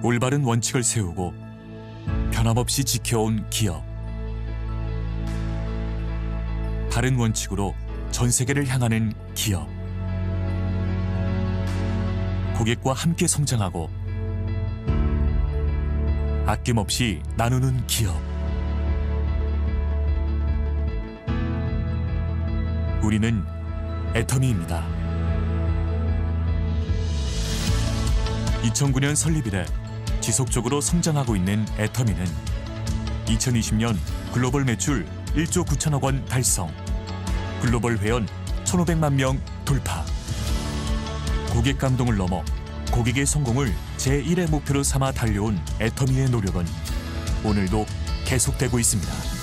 올바른 원칙을 세우고 변함없이 지켜온 기업. 바른 원칙으로 전 세계를 향하는 기업. 고객과 함께 성장하고 아낌없이 나누는 기업. 우리는 애터미입니다. 2009년 설립 이래 지속적으로 성장하고 있는 애터미는 2020년 글로벌 매출 1조 9천억 원 달성, 글로벌 회원 1,500만 명 돌파. 고객 감동을 넘어 고객의 성공을 제1의 목표로 삼아 달려온 애터미의 노력은 오늘도 계속되고 있습니다.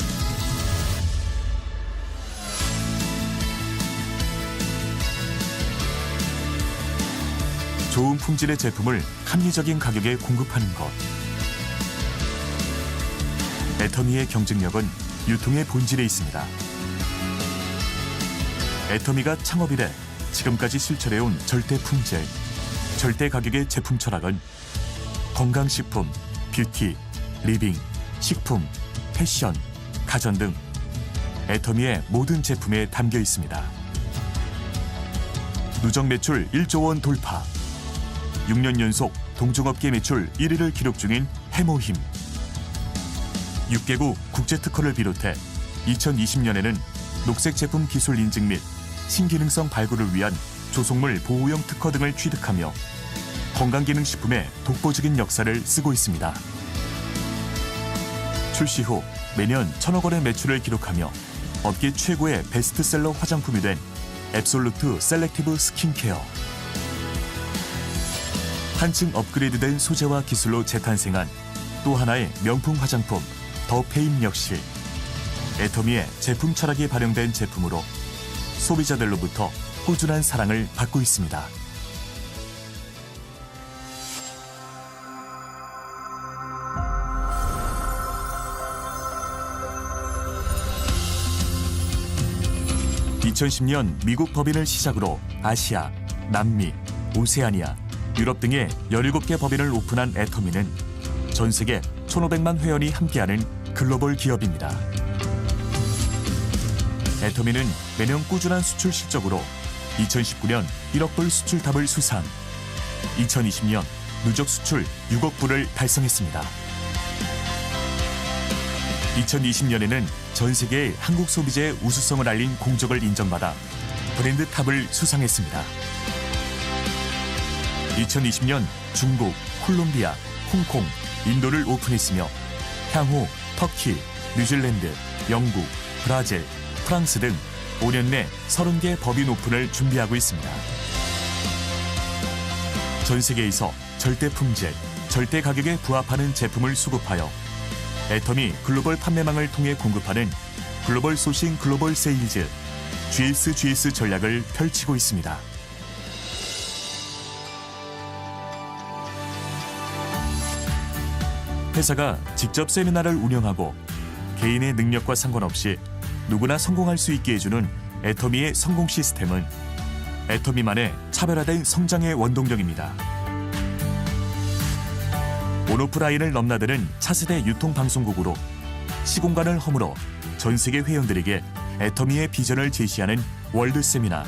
좋은 품질의 제품을 합리적인 가격에 공급하는 것. 애터미의 경쟁력은 유통의 본질에 있습니다. 애터미가 창업 이래 지금까지 실천해온 절대 품질, 절대 가격의 제품 철학은 건강식품, 뷰티, 리빙, 식품, 패션, 가전 등 애터미의 모든 제품에 담겨 있습니다. 누적 매출 1조 원 돌파, 6년 연속 동종업계 매출 1위를 기록 중인 해모힘, 6개국 국제특허를 비롯해 2020년에는 녹색 제품 기술 인증 및 신기능성 발굴을 위한 조속물 보호용 특허 등을 취득하며 건강기능식품의 독보적인 역사를 쓰고 있습니다. 출시 후 매년 1,000억 원의 매출을 기록하며 업계 최고의 베스트셀러 화장품이 된 앱솔루트 셀렉티브 스킨케어. 한층 업그레이드된 소재와 기술로 재탄생한 또 하나의 명품 화장품 더 페인 역시 애터미의 제품 철학이 반영된 제품으로 소비자들로부터 꾸준한 사랑을 받고 있습니다. (2010년) 미국 법인을 시작으로 아시아, 남미, 오세아니아, 유럽 등의 17개 법인을 오픈한 애터미는 전 세계 1,500만 회원이 함께하는 글로벌 기업입니다. 애터미는 매년 꾸준한 수출 실적으로 2019년 1억 불 수출탑을 수상, 2020년 누적 수출 6억 불을 달성했습니다. 2020년에는 전 세계의 한국 소비재의 우수성을 알린 공적을 인정받아 브랜드 탑을 수상했습니다. 2020년 중국, 콜롬비아, 홍콩, 인도를 오픈했으며 향후 터키, 뉴질랜드, 영국, 브라질, 프랑스 등 5년 내 30개 법인 오픈을 준비하고 있습니다. 전 세계에서 절대 품질, 절대 가격에 부합하는 제품을 수급하여 애터미 글로벌 판매망을 통해 공급하는 글로벌 소싱 글로벌 세일즈, GSGS 전략을 펼치고 있습니다. 회사가 직접 세미나를 운영하고 개인의 능력과 상관없이 누구나 성공할 수 있게 해주는 애터미의 성공 시스템은 애터미만의 차별화된 성장의 원동력입니다. 온오프라인을 넘나드는 차세대 유통방송국으로 시공간을 허물어 전 세계 회원들에게 애터미의 비전을 제시하는 월드 세미나,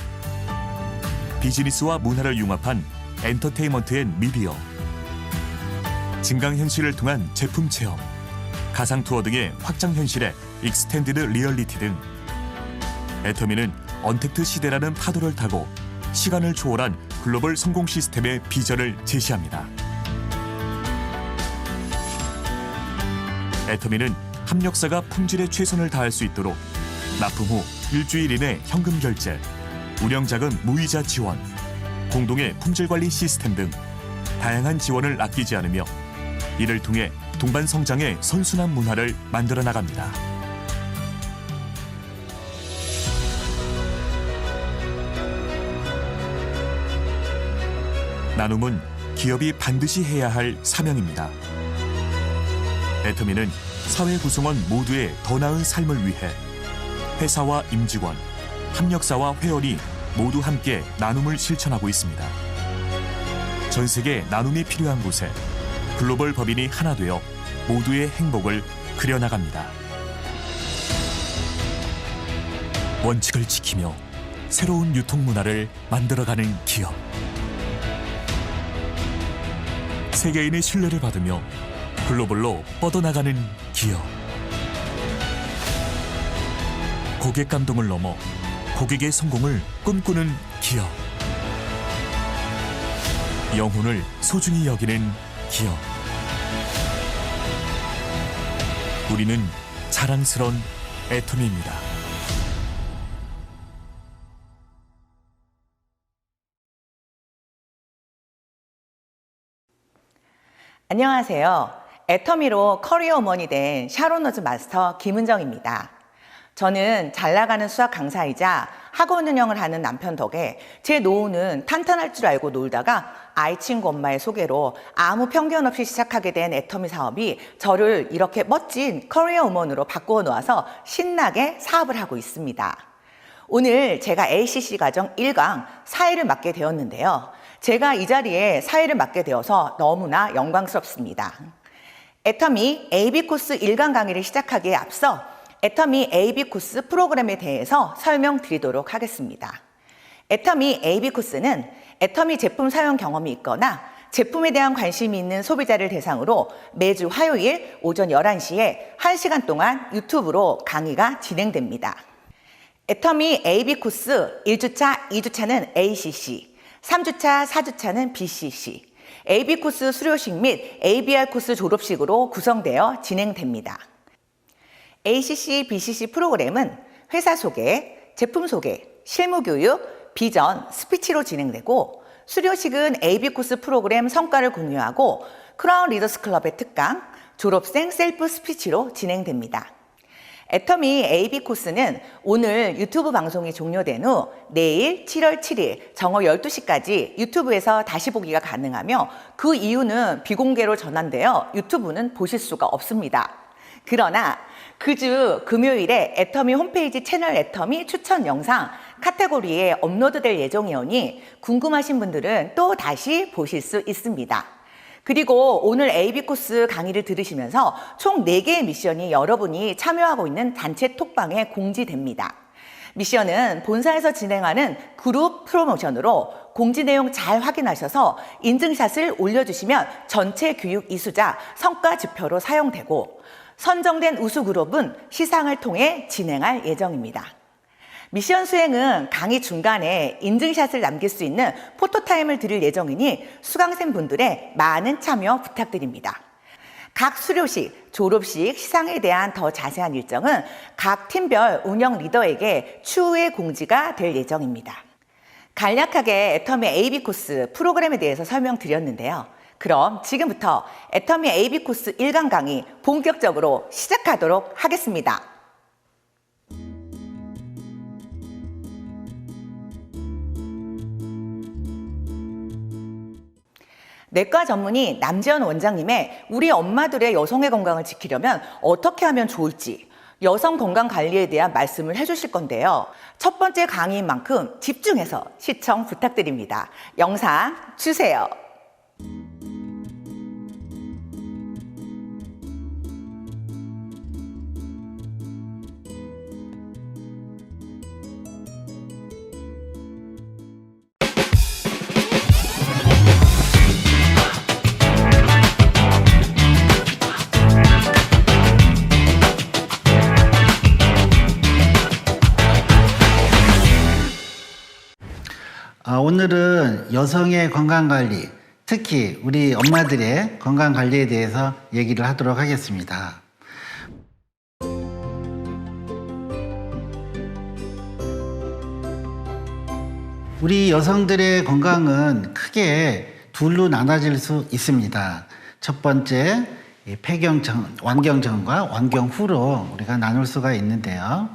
비즈니스와 문화를 융합한 엔터테인먼트 앤 미디어, 증강현실을 통한 제품 체험, 가상투어 등의 확장현실의 익스텐디드 리얼리티 등 애터미는 언택트 시대라는 파도를 타고 시간을 초월한 글로벌 성공 시스템의 비전을 제시합니다. 애터미는 합력사가 품질에 최선을 다할 수 있도록 납품 후 일주일 이내 현금 결제, 운영자금 무이자 지원, 공동의 품질관리 시스템 등 다양한 지원을 아끼지 않으며 이를 통해 동반 성장의 선순환 문화를 만들어 나갑니다. 나눔은 기업이 반드시 해야 할 사명입니다. 애터미는 사회 구성원 모두의 더 나은 삶을 위해 회사와 임직원, 협력사와 회원이 모두 함께 나눔을 실천하고 있습니다. 전 세계 나눔이 필요한 곳에 글로벌 법인이 하나 되어 모두의 행복을 그려나갑니다. 원칙을 지키며 새로운 유통문화를 만들어가는 기업. 세계인의 신뢰를 받으며 글로벌로 뻗어나가는 기업. 고객 감동을 넘어 고객의 성공을 꿈꾸는 기업. 영혼을 소중히 여기는 기업. 우리는 자랑스러운 애터미입니다. 안녕하세요. 애터미로 커리어 우먼이 된 샤론노즈 마스터 김은정입니다. 저는 잘 나가는 수학 강사이자 학원 운영을 하는 남편 덕에 제 노후는 탄탄할 줄 알고 놀다가 아이 친구 엄마의 소개로 아무 편견 없이 시작하게 된 애터미 사업이 저를 이렇게 멋진 커리어 우먼으로 바꾸어 놓아서 신나게 사업을 하고 있습니다. 오늘 제가 ACC 과정 1강 사회를 맡게 되었는데요. 제가 이 자리에 사회를 맡게 되어서 너무나 영광스럽습니다. 애터미 AB 코스 1강 강의를 시작하기에 앞서 애터미 AB 코스 프로그램에 대해서 설명드리도록 하겠습니다. 애터미 AB 코스는 애터미 제품 사용 경험이 있거나 제품에 대한 관심이 있는 소비자를 대상으로 매주 화요일 오전 11시에 1시간 동안 유튜브로 강의가 진행됩니다. 애터미 AB 코스 1주차, 2주차는 ACC, 3주차, 4주차는 BCC, AB 코스 수료식 및 ABR 코스 졸업식으로 구성되어 진행됩니다. ACC, BCC 프로그램은 회사 소개, 제품 소개, 실무 교육, 비전, 스피치로 진행되고 수료식은 AB 코스 프로그램 성과를 공유하고 크라운 리더스 클럽의 특강, 졸업생 셀프 스피치로 진행됩니다. 애터미 AB 코스는 오늘 유튜브 방송이 종료된 후 내일 7월 7일 정오 12시까지 유튜브에서 다시 보기가 가능하며 그 이유는 비공개로 전환되어 유튜브는 보실 수가 없습니다. 그러나 그 주 금요일에 애터미 홈페이지 채널 애터미 추천 영상 카테고리에 업로드될 예정이오니 궁금하신 분들은 또 다시 보실 수 있습니다. 그리고 오늘 AB 코스 강의를 들으시면서 총 4개의 미션이 여러분이 참여하고 있는 단체 톡방에 공지됩니다. 미션은 본사에서 진행하는 그룹 프로모션으로 공지 내용 잘 확인하셔서 인증샷을 올려주시면 전체 교육 이수자 성과 지표로 사용되고 선정된 우수 그룹은 시상을 통해 진행할 예정입니다. 미션 수행은 강의 중간에 인증샷을 남길 수 있는 포토타임을 드릴 예정이니 수강생 분들의 많은 참여 부탁드립니다. 각 수료식, 졸업식, 시상에 대한 더 자세한 일정은 각 팀별 운영 리더에게 추후에 공지가 될 예정입니다. 간략하게 애터미 AB 코스 프로그램에 대해서 설명드렸는데요. 그럼 지금부터 애터미 AB 코스 1강 강의 본격적으로 시작하도록 하겠습니다. 내과 전문의 남지연 원장님의 우리 엄마들의 여성의 건강을 지키려면 어떻게 하면 좋을지 여성 건강 관리에 대한 말씀을 해주실 건데요. 첫 번째 강의인 만큼 집중해서 시청 부탁드립니다. 영상 주세요. 오늘은 여성의 건강관리, 특히 우리 엄마들의 건강관리에 대해서 얘기를 하도록 하겠습니다. 우리 여성들의 건강은 크게 둘로 나눠질 수 있습니다. 첫 번째, 완경 전과 완경 후로 우리가 나눌 수가 있는데요.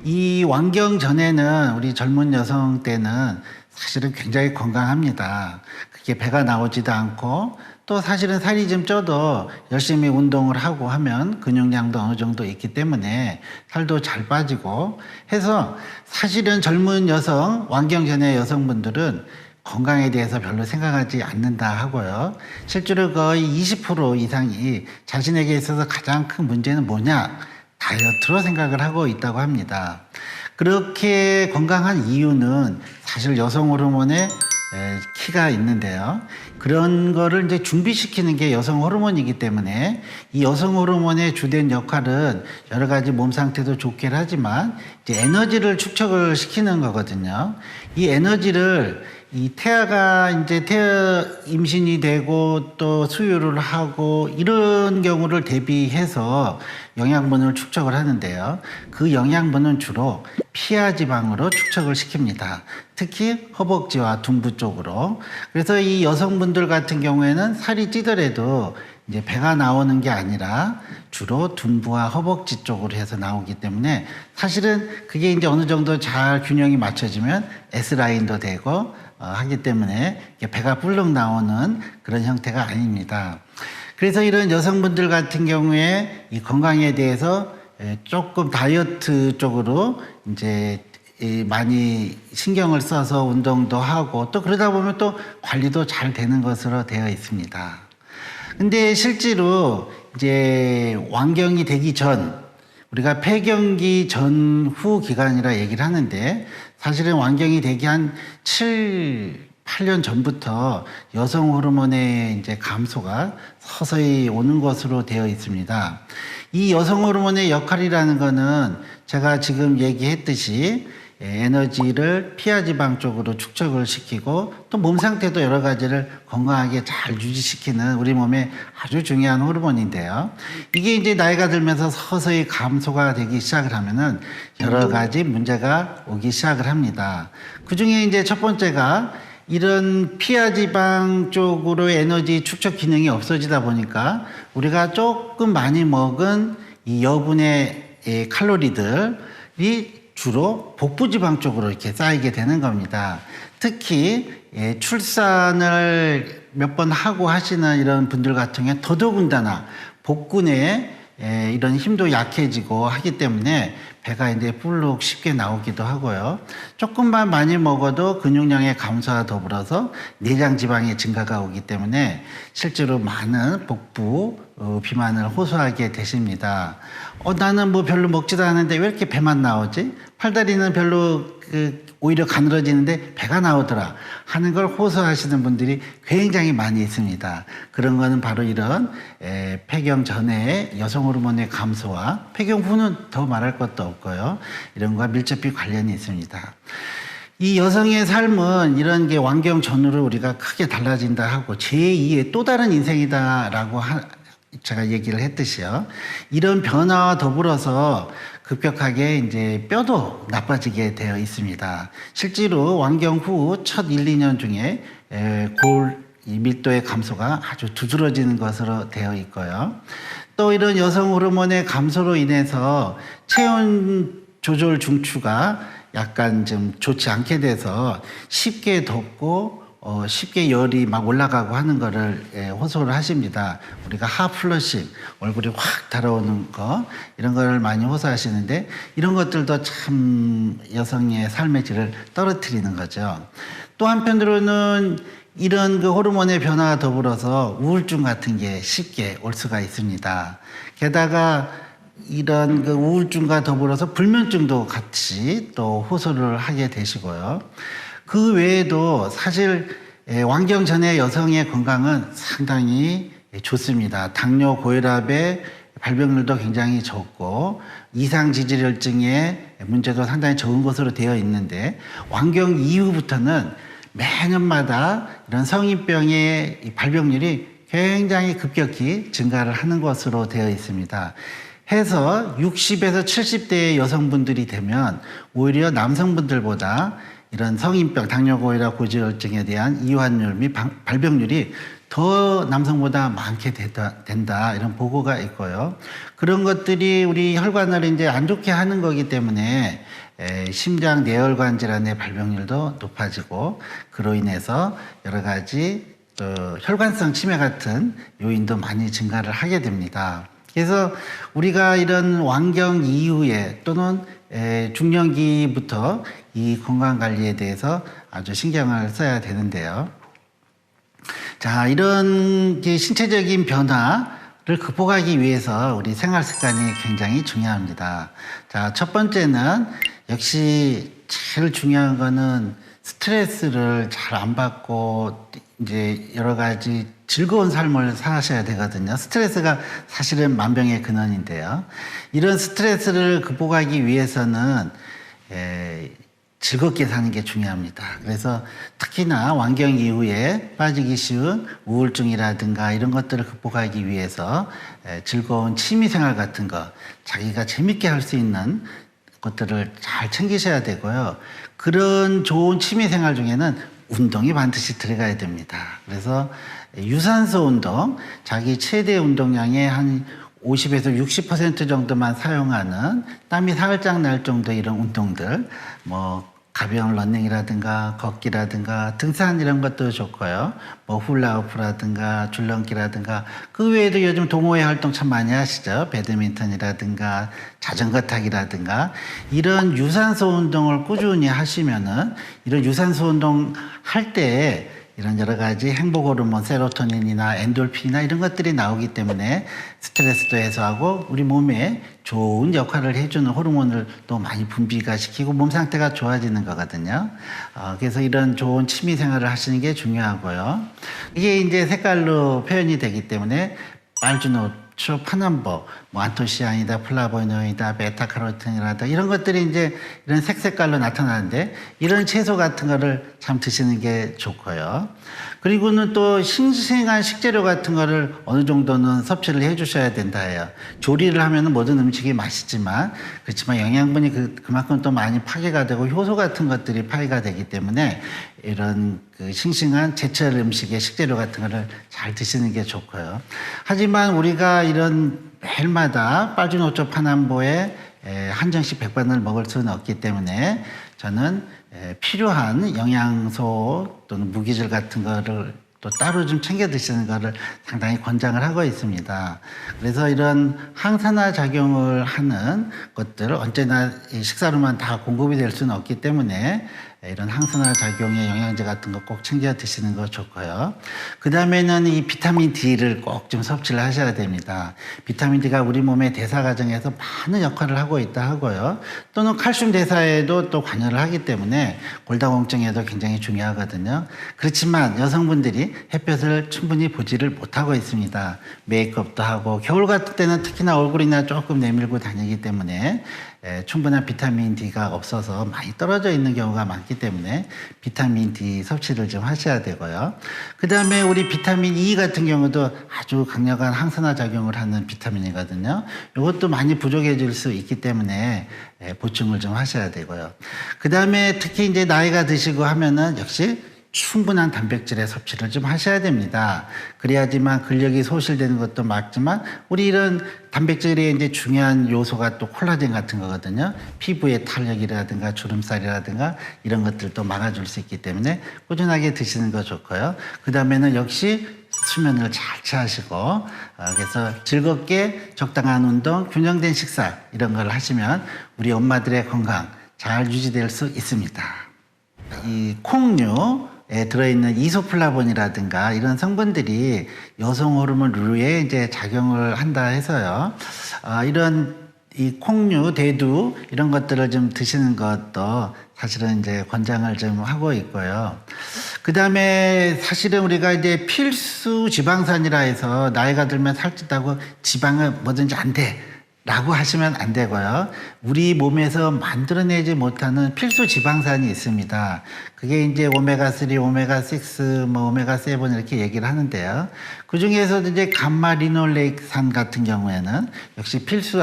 이 완경 전에는 우리 젊은 여성 때는 사실은 굉장히 건강합니다. 그게 배가 나오지도 않고 또 사실은 살이 좀 쪄도 열심히 운동을 하고 하면 근육량도 어느 정도 있기 때문에 살도 잘 빠지고 해서 사실은 젊은 여성, 완경 전의 여성분들은 건강에 대해서 별로 생각하지 않는다 하고요. 실제로 거의 20% 이상이 자신에게 있어서 가장 큰 문제는 뭐냐? 다이어트로 생각을 하고 있다고 합니다. 그렇게 건강한 이유는 사실 여성 호르몬의 키가 있는데요. 그런 거를 이제 준비시키는 게 여성 호르몬이기 때문에 이 여성 호르몬의 주된 역할은 여러 가지 몸 상태도 좋긴 하지만 이제 에너지를 축적을 시키는 거거든요. 이 에너지를 이 태아가 이제 임신이 되고 또 수유를 하고 이런 경우를 대비해서 영양분을 축적을 하는데요. 그 영양분은 주로 피하 지방으로 축적을 시킵니다. 특히 허벅지와 둔부 쪽으로. 그래서 이 여성분들 같은 경우에는 살이 찌더라도 이제 배가 나오는 게 아니라 주로 둔부와 허벅지 쪽으로 해서 나오기 때문에 사실은 그게 이제 어느 정도 잘 균형이 맞춰지면 S라인도 되고 하기 때문에 배가 불룩 나오는 그런 형태가 아닙니다. 그래서 이런 여성분들 같은 경우에 이 건강에 대해서 조금 다이어트 쪽으로 이제 많이 신경을 써서 운동도 하고 또 그러다 보면 또 관리도 잘 되는 것으로 되어 있습니다. 근데 실제로 이제 완경이 되기 전 우리가 폐경기 전후 기간이라 얘기를 하는데 사실은 완경이 되기 한 7, 8년 전부터 여성 호르몬의 이제 감소가 서서히 오는 것으로 되어 있습니다. 이 여성 호르몬의 역할이라는 거는 제가 지금 얘기했듯이 에너지를 피하 지방 쪽으로 축적을 시키고 또 몸 상태도 여러 가지를 건강하게 잘 유지시키는 우리 몸의 아주 중요한 호르몬인데요. 이게 이제 나이가 들면서 서서히 감소가 되기 시작을 하면은 여러 가지 문제가 오기 시작을 합니다. 그 중에 이제 첫 번째가 이런 피하 지방 쪽으로 에너지 축적 기능이 없어지다 보니까 우리가 조금 많이 먹은 이 여분의 칼로리들이 주로 복부지방 쪽으로 이렇게 쌓이게 되는 겁니다. 특히 출산을 몇 번 하고 하시는 이런 분들 같은 경우에 더더군다나 복부 내에 이런 힘도 약해지고 하기 때문에 배가 이제 불룩 쉽게 나오기도 하고요. 조금만 많이 먹어도 근육량의 감소와 더불어서 내장 지방의 증가가 오기 때문에 실제로 많은 복부 비만을 호소하게 되십니다. 나는 뭐 별로 먹지도 않는데 왜 이렇게 배만 나오지? 팔다리는 별로 오히려 가늘어지는데 배가 나오더라 하는 걸 호소하시는 분들이 굉장히 많이 있습니다. 그런 거는 바로 이런 폐경 전에 여성 호르몬의 감소와 폐경 후는 더 말할 것도 없고요. 이런 거와 밀접히 관련이 있습니다. 이 여성의 삶은 이런 게 완경 전후로 우리가 크게 달라진다 하고 제2의 또 다른 인생이다라고 제가 얘기를 했듯이요. 이런 변화와 더불어서 급격하게 이제 뼈도 나빠지게 되어 있습니다. 실제로 완경 후 첫 1, 2년 중에 골 밀도의 감소가 아주 두드러지는 것으로 되어 있고요. 또 이런 여성 호르몬의 감소로 인해서 체온 조절 중추가 약간 좀 좋지 않게 돼서 쉽게 덥고 쉽게 열이 막 올라가고 하는 거를 호소를 하십니다. 우리가 핫플러싱, 얼굴이 확 달아오는 거 이런 거를 많이 호소하시는데 이런 것들도 참 여성의 삶의 질을 떨어뜨리는 거죠. 또 한편으로는 이런 그 호르몬의 변화와 더불어서 우울증 같은 게 쉽게 올 수가 있습니다. 게다가 이런 그 우울증과 더불어서 불면증도 같이 또 호소를 하게 되시고요. 그 외에도 사실 완경 전의 여성의 건강은 상당히 좋습니다. 당뇨, 고혈압의 발병률도 굉장히 적고 이상 지질혈증의 문제도 상당히 적은 것으로 되어 있는데 완경 이후부터는 매년마다 이런 성인병의 발병률이 굉장히 급격히 증가를 하는 것으로 되어 있습니다. 해서 60에서 70대의 여성분들이 되면 오히려 남성분들보다 이런 성인병, 당뇨, 고혈압, 고지혈증에 대한 이완율 및 발병률이 더 남성보다 많게 된다 이런 보고가 있고요. 그런 것들이 우리 혈관을 이제 안 좋게 하는 거기 때문에 심장 내혈관 질환의 발병률도 높아지고 그로 인해서 여러 가지 또 혈관성 치매 같은 요인도 많이 증가를 하게 됩니다. 그래서 우리가 이런 완경 이후에 또는 중년기부터 이 건강관리에 대해서 아주 신경을 써야 되는데요. 자, 이런 신체적인 변화를 극복하기 위해서 우리 생활 습관이 굉장히 중요합니다. 자, 첫 번째는 역시 제일 중요한 거는 스트레스를 잘 안 받고 이제 여러 가지 즐거운 삶을 사셔야 되거든요. 스트레스가 사실은 만병의 근원인데요. 이런 스트레스를 극복하기 위해서는 즐겁게 사는 게 중요합니다. 그래서 특히나 완경 이후에 빠지기 쉬운 우울증이라든가 이런 것들을 극복하기 위해서 즐거운 취미생활 같은 거, 자기가 재밌게 할 수 있는 것들을 잘 챙기셔야 되고요. 그런 좋은 취미생활 중에는 운동이 반드시 들어가야 됩니다. 그래서 유산소 운동, 자기 최대 운동량의 한 50에서 60% 정도만 사용하는 땀이 살짝 날 정도 이런 운동들, 뭐 가벼운 러닝이라든가 걷기라든가 등산 이런 것도 좋고요. 뭐 훌라후프라든가 줄넘기라든가 그 외에도 요즘 동호회 활동 참 많이 하시죠. 배드민턴이라든가 자전거 타기라든가 이런 유산소 운동을 꾸준히 하시면은 이런 유산소 운동 할 때 이런 여러 가지 행복 호르몬, 세로토닌이나 엔돌핀이나 이런 것들이 나오기 때문에 스트레스도 해소하고 우리 몸에 좋은 역할을 해주는 호르몬을 또 많이 분비가 시키고 몸 상태가 좋아지는 거거든요. 그래서 이런 좋은 취미 생활을 하시는 게 중요하고요. 이게 이제 색깔로 표현이 되기 때문에 빨주노초, 파남보, 뭐 안토시아닌이다, 플라보노이다, 베타카로틴이라다 이런 것들이 이제 이런 색깔로 나타나는데 이런 채소 같은 거를 참 드시는 게 좋고요. 그리고는 또 싱싱한 식재료 같은 거를 어느 정도는 섭취를 해 주셔야 된다 해요. 조리를 하면 모든 음식이 맛있지만 그렇지만 영양분이 그만큼 또 많이 파괴가 되고 효소 같은 것들이 파괴가 되기 때문에 이런 싱싱한 제철 음식의 식재료 같은 거를 잘 드시는 게 좋고요. 하지만 우리가 이런 매일마다 빨주노초 파남보에 한정씩 100번을 먹을 수는 없기 때문에 저는 필요한 영양소 또는 무기질 같은 거를 또 따로 좀 챙겨 드시는 거를 상당히 권장을 하고 있습니다. 그래서 이런 항산화 작용을 하는 것들 언제나 식사로만 다 공급이 될 수는 없기 때문에 이런 항산화 작용의 영양제 같은 거 꼭 챙겨 드시는 거 좋고요. 그 다음에는 이 비타민 D를 꼭 좀 섭취를 하셔야 됩니다. 비타민 D가 우리 몸의 대사 과정에서 많은 역할을 하고 있다 하고요. 또는 칼슘 대사에도 또 관여를 하기 때문에 골다공증에도 굉장히 중요하거든요. 그렇지만 여성분들이 햇볕을 충분히 보지를 못하고 있습니다. 메이크업도 하고 겨울 같은 때는 특히나 얼굴이나 조금 내밀고 다니기 때문에 충분한 비타민 D가 없어서 많이 떨어져 있는 경우가 많기 때문에 비타민 D 섭취를 좀 하셔야 되고요. 그 다음에 우리 비타민 E 같은 경우도 아주 강력한 항산화 작용을 하는 비타민이거든요. 이것도 많이 부족해질 수 있기 때문에 보충을 좀 하셔야 되고요. 그 다음에 특히 이제 나이가 드시고 하면은 역시 충분한 단백질의 섭취를 좀 하셔야 됩니다. 그래야지만 근력이 소실되는 것도 맞지만 우리 이런 단백질의 이제 중요한 요소가 또 콜라겐 같은 거거든요. 피부의 탄력이라든가 주름살이라든가 이런 것들도 막아줄 수 있기 때문에 꾸준하게 드시는 거 좋고요. 그 다음에는 역시 수면을 잘 취하시고 그래서 즐겁게 적당한 운동, 균형된 식사 이런 걸 하시면 우리 엄마들의 건강 잘 유지될 수 있습니다. 이 콩류에 들어있는 이소플라본이라든가 이런 성분들이 여성 호르몬 류에 이제 작용을 한다 해서요. 이런 이 콩류, 대두 이런 것들을 좀 드시는 것도 사실은 이제 권장을 좀 하고 있고요. 그 다음에 사실은 우리가 이제 필수 지방산이라 해서 나이가 들면 살찐다고 지방은 뭐든지 안 돼. 라고 하시면 안 되고요. 우리 몸에서 만들어내지 못하는 필수 지방산이 있습니다. 그게 이제 오메가3, 오메가6, 뭐 오메가7 이렇게 얘기를 하는데요. 그 중에서도 이제 감마 리놀레이산 같은 경우에는 역시 필수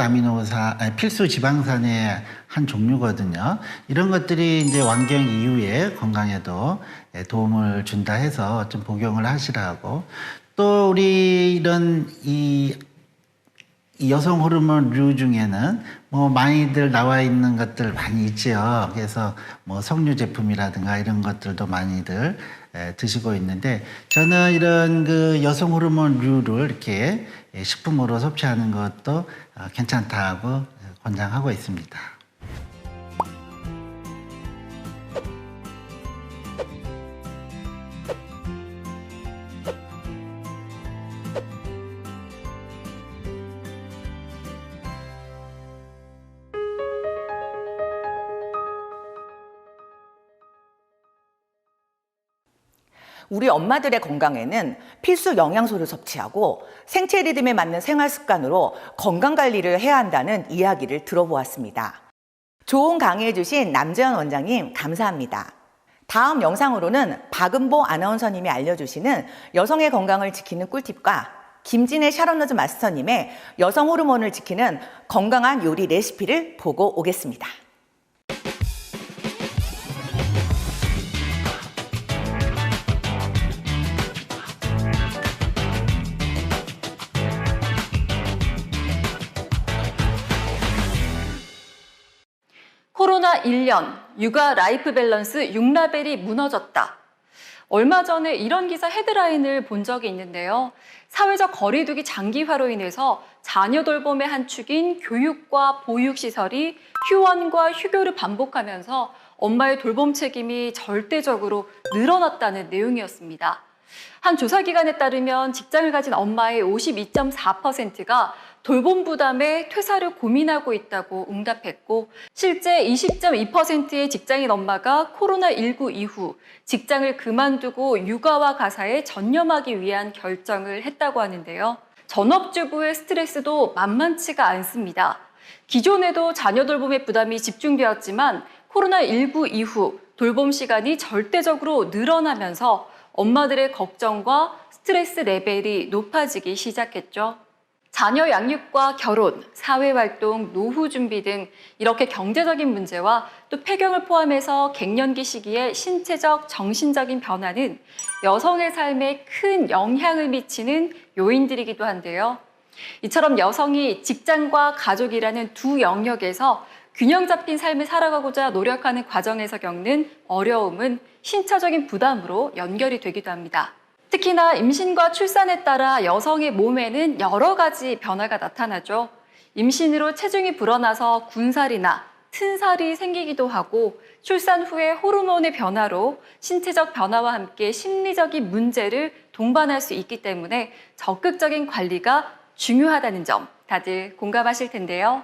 지방산의 한 종류거든요. 이런 것들이 이제 완경 이후에 건강에도 도움을 준다 해서 좀 복용을 하시라고. 또 우리 이런 이 여성 호르몬류 중에는 뭐 많이들 나와 있는 것들 많이 있지요. 그래서 뭐 석류 제품이라든가 이런 것들도 많이들 드시고 있는데 저는 이런 그 여성 호르몬류를 이렇게 식품으로 섭취하는 것도 괜찮다고 권장하고 있습니다. 우리 엄마들의 건강에는 필수 영양소를 섭취하고 생체 리듬에 맞는 생활 습관으로 건강 관리를 해야 한다는 이야기를 들어보았습니다. 좋은 강의해 주신 남재현 원장님 감사합니다. 다음 영상으로는 박은보 아나운서님이 알려주시는 여성의 건강을 지키는 꿀팁과 김진애 샤론너즈 마스터님의 여성 호르몬을 지키는 건강한 요리 레시피를 보고 오겠습니다. 코로나 1년, 육아 라이프 밸런스 6라벨이 무너졌다. 얼마 전에 이런 기사 헤드라인을 본 적이 있는데요. 사회적 거리두기 장기화로 인해서 자녀 돌봄의 한 축인 교육과 보육시설이 휴원과 휴교를 반복하면서 엄마의 돌봄 책임이 절대적으로 늘어났다는 내용이었습니다. 한 조사기관에 따르면 직장을 가진 엄마의 52.4%가 돌봄 부담에 퇴사를 고민하고 있다고 응답했고, 실제 20.2%의 직장인 엄마가 코로나19 이후 직장을 그만두고 육아와 가사에 전념하기 위한 결정을 했다고 하는데요. 전업주부의 스트레스도 만만치가 않습니다. 기존에도 자녀 돌봄의 부담이 집중되었지만 코로나19 이후 돌봄 시간이 절대적으로 늘어나면서 엄마들의 걱정과 스트레스 레벨이 높아지기 시작했죠. 자녀 양육과 결혼, 사회활동, 노후 준비 등 이렇게 경제적인 문제와 또 폐경을 포함해서 갱년기 시기의 신체적, 정신적인 변화는 여성의 삶에 큰 영향을 미치는 요인들이기도 한데요. 이처럼 여성이 직장과 가족이라는 두 영역에서 균형 잡힌 삶을 살아가고자 노력하는 과정에서 겪는 어려움은 신체적인 부담으로 연결이 되기도 합니다. 특히나 임신과 출산에 따라 여성의 몸에는 여러 가지 변화가 나타나죠. 임신으로 체중이 불어나서 군살이나 튼살이 생기기도 하고, 출산 후에 호르몬의 변화로 신체적 변화와 함께 심리적인 문제를 동반할 수 있기 때문에 적극적인 관리가 중요하다는 점 다들 공감하실 텐데요.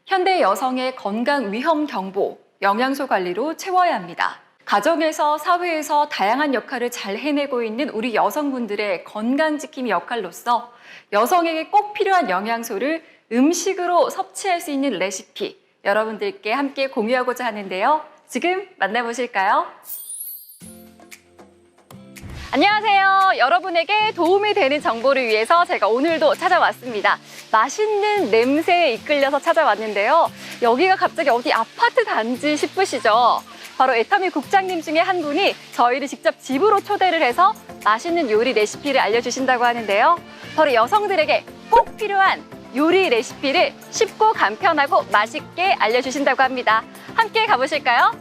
현대 여성의 건강 위험 경보, 영양소 관리로 채워야 합니다. 가정에서 사회에서 다양한 역할을 잘 해내고 있는 우리 여성분들의 건강지킴이 역할로서 여성에게 꼭 필요한 영양소를 음식으로 섭취할 수 있는 레시피 여러분들께 함께 공유하고자 하는데요. 지금 만나보실까요? 안녕하세요. 여러분에게 도움이 되는 정보를 위해서 제가 오늘도 찾아왔습니다. 맛있는 냄새에 이끌려서 찾아왔는데요. 여기가 갑자기 어디 아파트 단지 싶으시죠? 바로 애터미 국장님 중에 한 분이 저희를 직접 집으로 초대를 해서 맛있는 요리 레시피를 알려주신다고 하는데요. 바로 여성들에게 꼭 필요한 요리 레시피를 쉽고 간편하고 맛있게 알려주신다고 합니다. 함께 가보실까요?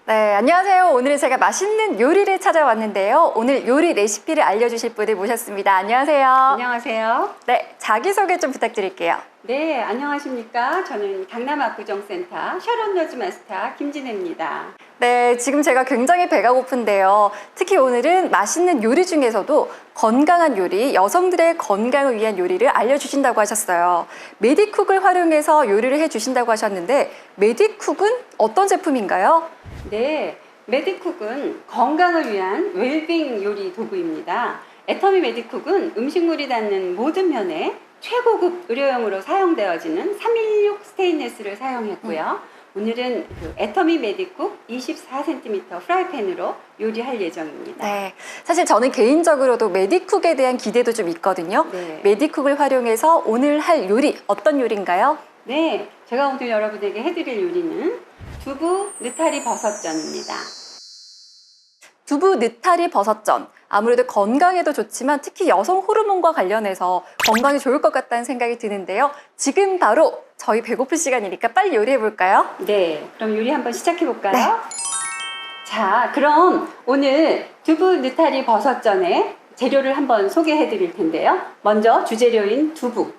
네, 안녕하세요. 오늘은 제가 맛있는 요리를 찾아왔는데요. 오늘 요리 레시피를 알려주실 분을 모셨습니다. 안녕하세요. 안녕하세요. 네, 자기소개 좀 부탁드릴게요. 네, 안녕하십니까. 저는 강남압구정센터 샤론너즈 마스터 김진혜입니다. 네, 지금 제가 굉장히 배가 고픈데요. 특히 오늘은 맛있는 요리 중에서도 건강한 요리, 여성들의 건강을 위한 요리를 알려주신다고 하셨어요. 메디쿡을 활용해서 요리를 해주신다고 하셨는데, 메디쿡은 어떤 제품인가요? 네, 메디쿡은 건강을 위한 웰빙 요리 도구입니다. 애터미 메디쿡은 음식물이 닿는 모든 면에 최고급 의료용으로 사용되어지는 316 스테인레스를 사용했고요. 오늘은 그 애터미 메디쿡 24cm 프라이팬으로 요리할 예정입니다. 네, 사실 저는 개인적으로도 메디쿡에 대한 기대도 좀 있거든요. 네. 메디쿡을 활용해서 오늘 할 요리, 어떤 요리인가요? 네, 제가 오늘 여러분에게 해드릴 요리는 두부 느타리 버섯전입니다. 두부 느타리 버섯전. 아무래도 건강에도 좋지만 특히 여성 호르몬과 관련해서 건강에 좋을 것 같다는 생각이 드는데요. 지금 바로 저희 배고플 시간이니까 빨리 요리해 볼까요? 네, 그럼 요리 한번 시작해 볼까요? 네. 자, 그럼 오늘 두부 느타리 버섯전에 재료를 한번 소개해 드릴 텐데요. 먼저 주재료인 두부,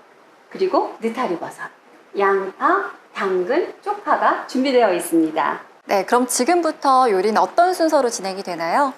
그리고 느타리 버섯, 양파, 당근, 쪽파가 준비되어 있습니다. 네, 그럼 지금부터 요리는 어떤 순서로 진행이 되나요?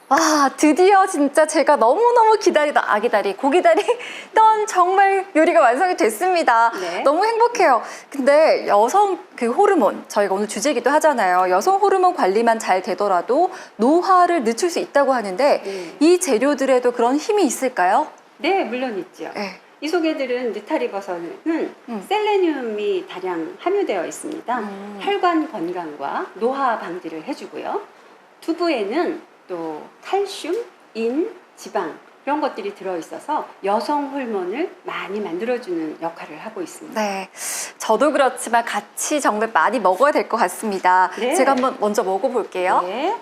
와, 드디어 진짜 제가 너무너무 고기다리던 정말 요리가 완성이 됐습니다. 네. 너무 행복해요. 근데 여성 그 호르몬, 저희가 오늘 주제기도 하잖아요. 여성 호르몬 관리만 잘 되더라도 노화를 늦출 수 있다고 하는데 네. 이 재료들에도 그런 힘이 있을까요? 네, 물론 있죠. 네. 이 속에들은 느타리 버섯은 셀레늄이 다량 함유되어 있습니다. 혈관 건강과 노화 방지를 해주고요. 두부에는 또 칼슘, 인, 지방 이런 것들이 들어있어서 여성 호르몬을 많이 만들어주는 역할을 하고 있습니다. 네, 저도 그렇지만 같이 정말 많이 먹어야 될 것 같습니다. 네. 제가 한번 먼저 먹어볼게요. 네.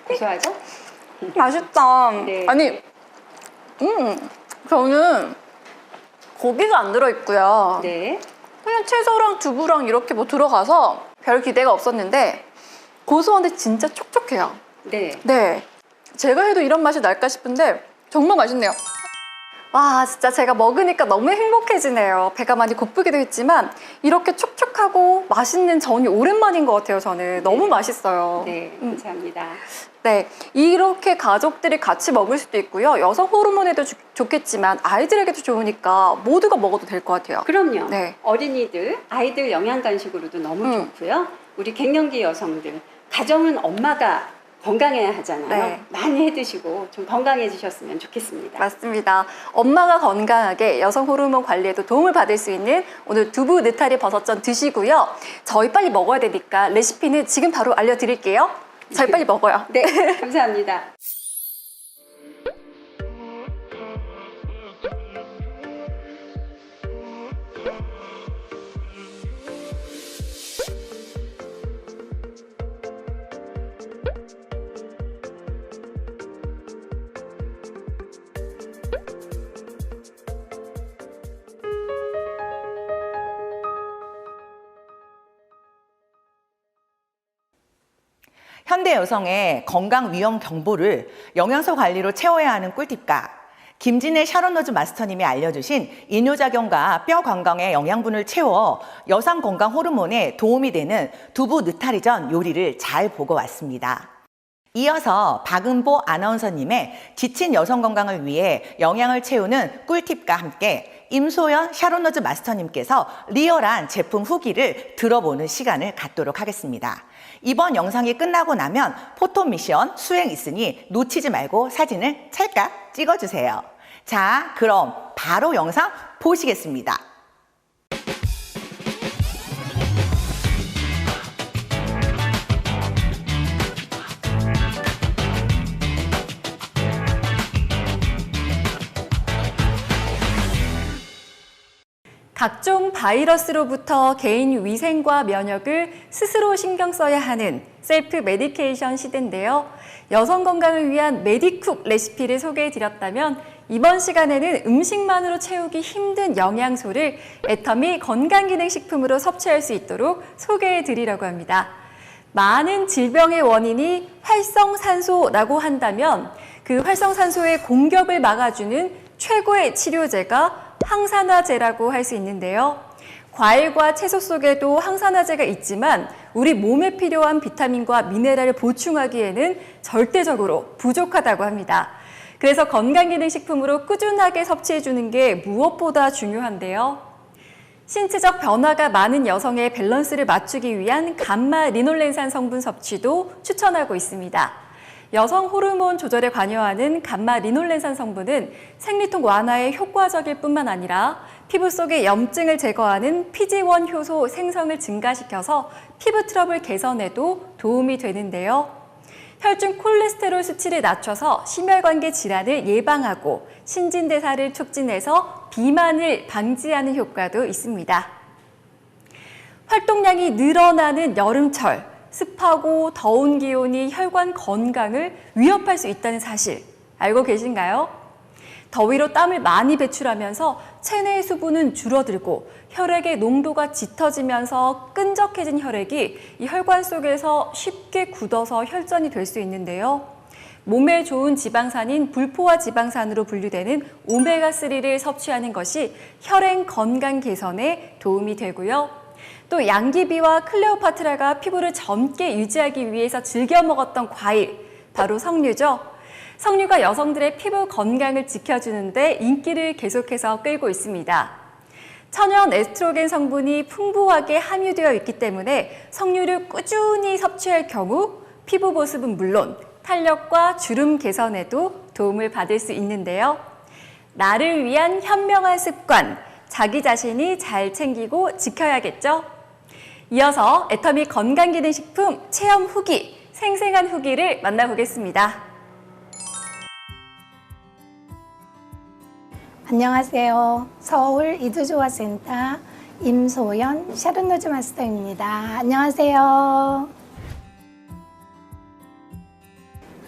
고소하죠? 맛있다. 네. 아니, 저는 고기가 안 들어있고요. 네. 그냥 채소랑 두부랑 이렇게 뭐 들어가서 별 기대가 없었는데 고소한데 진짜 촉촉해요. 네. 네, 제가 해도 이런 맛이 날까 싶은데 정말 맛있네요. 와, 진짜 제가 먹으니까 너무 행복해지네요. 배가 많이 고프기도 했지만 이렇게 촉촉하고 맛있는 전이 오랜만인 것 같아요. 저는 너무 맛있어요. 네, 감사합니다. 네, 이렇게 가족들이 같이 먹을 수도 있고요. 여성 호르몬에도 좋겠지만 아이들에게도 좋으니까 모두가 먹어도 될 것 같아요. 그럼요. 네. 어린이들, 아이들 영양 간식으로도 너무 좋고요. 우리 갱년기 여성들, 가정은 엄마가 건강해야 하잖아요. 네. 많이 해 드시고 좀 건강해지셨으면 좋겠습니다. 맞습니다. 엄마가 건강하게 여성 호르몬 관리에도 도움을 받을 수 있는 오늘 두부 느타리 버섯전 드시고요. 저희 빨리 먹어야 되니까 레시피는 지금 바로 알려드릴게요. 저희 빨리 먹어요. 네, 감사합니다. 현대 여성의 건강 위험 정보를 영양소 관리로 채워야 하는 꿀팁과 김진애 샤론로즈 마스터님이 알려주신 이뇨작용과 뼈 건강의 영양분을 채워 여성 건강 호르몬에 도움이 되는 두부 느타리전 요리를 잘 보고 왔습니다. 이어서 박은보 아나운서님의 지친 여성 건강을 위해 영양을 채우는 꿀팁과 함께 임소연 샤론로즈 마스터님께서 리얼한 제품 후기를 들어보는 시간을 갖도록 하겠습니다. 이번 영상이 끝나고 나면 포토 미션 수행 있으니 놓치지 말고 사진을 찰칵 찍어주세요. 자, 그럼 바로 영상 보시겠습니다. 각종 바이러스로부터 개인 위생과 면역을 스스로 신경 써야 하는 셀프 메디케이션 시대인데요. 여성 건강을 위한 메디쿡 레시피를 소개해드렸다면 이번 시간에는 음식만으로 채우기 힘든 영양소를 애터미 건강기능식품으로 섭취할 수 있도록 소개해드리려고 합니다. 많은 질병의 원인이 활성산소라고 한다면 그 활성산소의 공격을 막아주는 최고의 치료제가 항산화제라고 할 수 있는데요. 과일과 채소 속에도 항산화제가 있지만 우리 몸에 필요한 비타민과 미네랄을 보충하기에는 절대적으로 부족하다고 합니다. 그래서 건강기능식품으로 꾸준하게 섭취해주는 게 무엇보다 중요한데요. 신체적 변화가 많은 여성의 밸런스를 맞추기 위한 감마 리놀렌산 성분 섭취도 추천하고 있습니다. 여성 호르몬 조절에 관여하는 감마 리놀렌산 성분은 생리통 완화에 효과적일 뿐만 아니라 피부 속의 염증을 제거하는 PG1 효소 생성을 증가시켜서 피부 트러블 개선에도 도움이 되는데요. 혈중 콜레스테롤 수치를 낮춰서 심혈관계 질환을 예방하고 신진대사를 촉진해서 비만을 방지하는 효과도 있습니다. 활동량이 늘어나는 여름철, 습하고 더운 기온이 혈관 건강을 위협할 수 있다는 사실 알고 계신가요? 더위로 땀을 많이 배출하면서 체내의 수분은 줄어들고 혈액의 농도가 짙어지면서 끈적해진 혈액이 이 혈관 속에서 쉽게 굳어서 혈전이 될 수 있는데요. 몸에 좋은 지방산인 불포화 지방산으로 분류되는 오메가3를 섭취하는 것이 혈행 건강 개선에 도움이 되고요. 또 양귀비와 클레오파트라가 피부를 젊게 유지하기 위해서 즐겨 먹었던 과일, 바로 석류죠. 석류가 여성들의 피부 건강을 지켜주는데 인기를 계속해서 끌고 있습니다. 천연 에스트로겐 성분이 풍부하게 함유되어 있기 때문에 석류를 꾸준히 섭취할 경우 피부 보습은 물론 탄력과 주름 개선에도 도움을 받을 수 있는데요. 나를 위한 현명한 습관, 자기 자신이 잘 챙기고 지켜야겠죠? 이어서 애터미 건강기능식품 체험 후기, 생생한 후기를 만나보겠습니다. 안녕하세요. 서울 이두조화센터 임소연 샤론로즈 마스터입니다. 안녕하세요.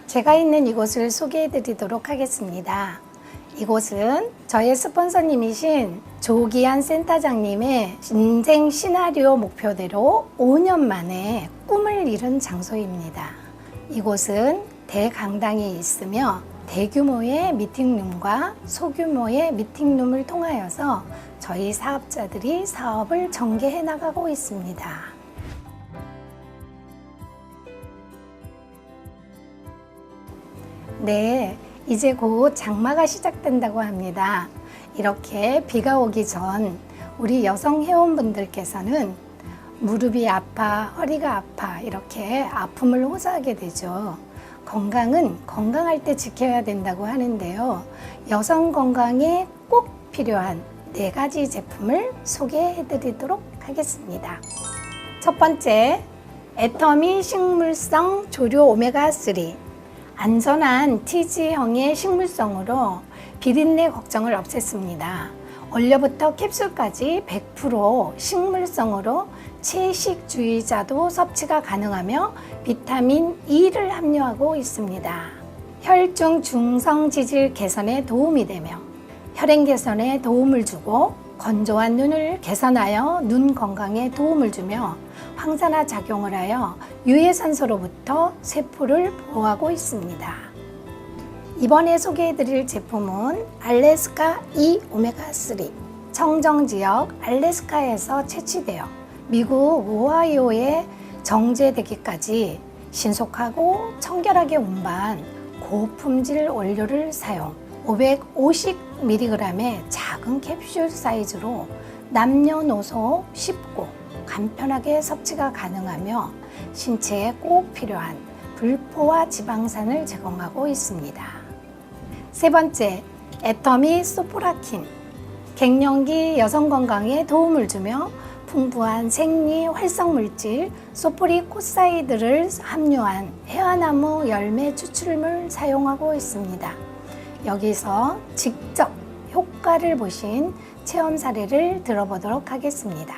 제가 있는 이곳을 소개해 드리도록 하겠습니다. 이곳은 저의 스폰서님이신 조기한 센터장님의 인생 시나리오 목표대로 5년 만에 꿈을 이룬 장소입니다. 이곳은 대강당이 있으며 대규모의 미팅룸과 소규모의 미팅룸을 통하여서 저희 사업자들이 사업을 전개해 나가고 있습니다. 네, 이제 곧 장마가 시작된다고 합니다. 이렇게 비가 오기 전 우리 여성 회원분들께서는 무릎이 아파, 허리가 아파 이렇게 아픔을 호소하게 되죠. 건강은 건강할 때 지켜야 된다고 하는데요. 여성 건강에 꼭 필요한 4가지 제품을 소개해 드리도록 하겠습니다. 첫 번째, 애터미 식물성 조류 오메가3. 안전한 TG형의 식물성으로 비린내 걱정을 없앴습니다. 원료부터 캡슐까지 100% 식물성으로 채식주의자도 섭취가 가능하며 비타민 E를 함유하고 있습니다. 혈중 중성 지질 개선에 도움이 되며 혈행 개선에 도움을 주고 건조한 눈을 개선하여 눈 건강에 도움을 주며 항산화 작용을 하여 유해산소로부터 세포를 보호하고 있습니다. 이번에 소개해드릴 제품은 알래스카 E 오메가3 청정지역 알래스카에서 채취되어 미국 오하이오에 정제되기까지 신속하고 청결하게 운반 고품질 원료를 사용 550mg의 작은 캡슐 사이즈로 남녀노소 쉽고 간편하게 섭취가 가능하며 신체에 꼭 필요한 불포화 지방산을 제공하고 있습니다. 세 번째, 애터미 소포라킨. 갱년기 여성 건강에 도움을 주며 풍부한 생리 활성 물질 소포리코사이드를 함유한 해화나무 열매 추출물 사용하고 있습니다. 여기서 직접 효과를 보신 체험 사례를 들어보도록 하겠습니다.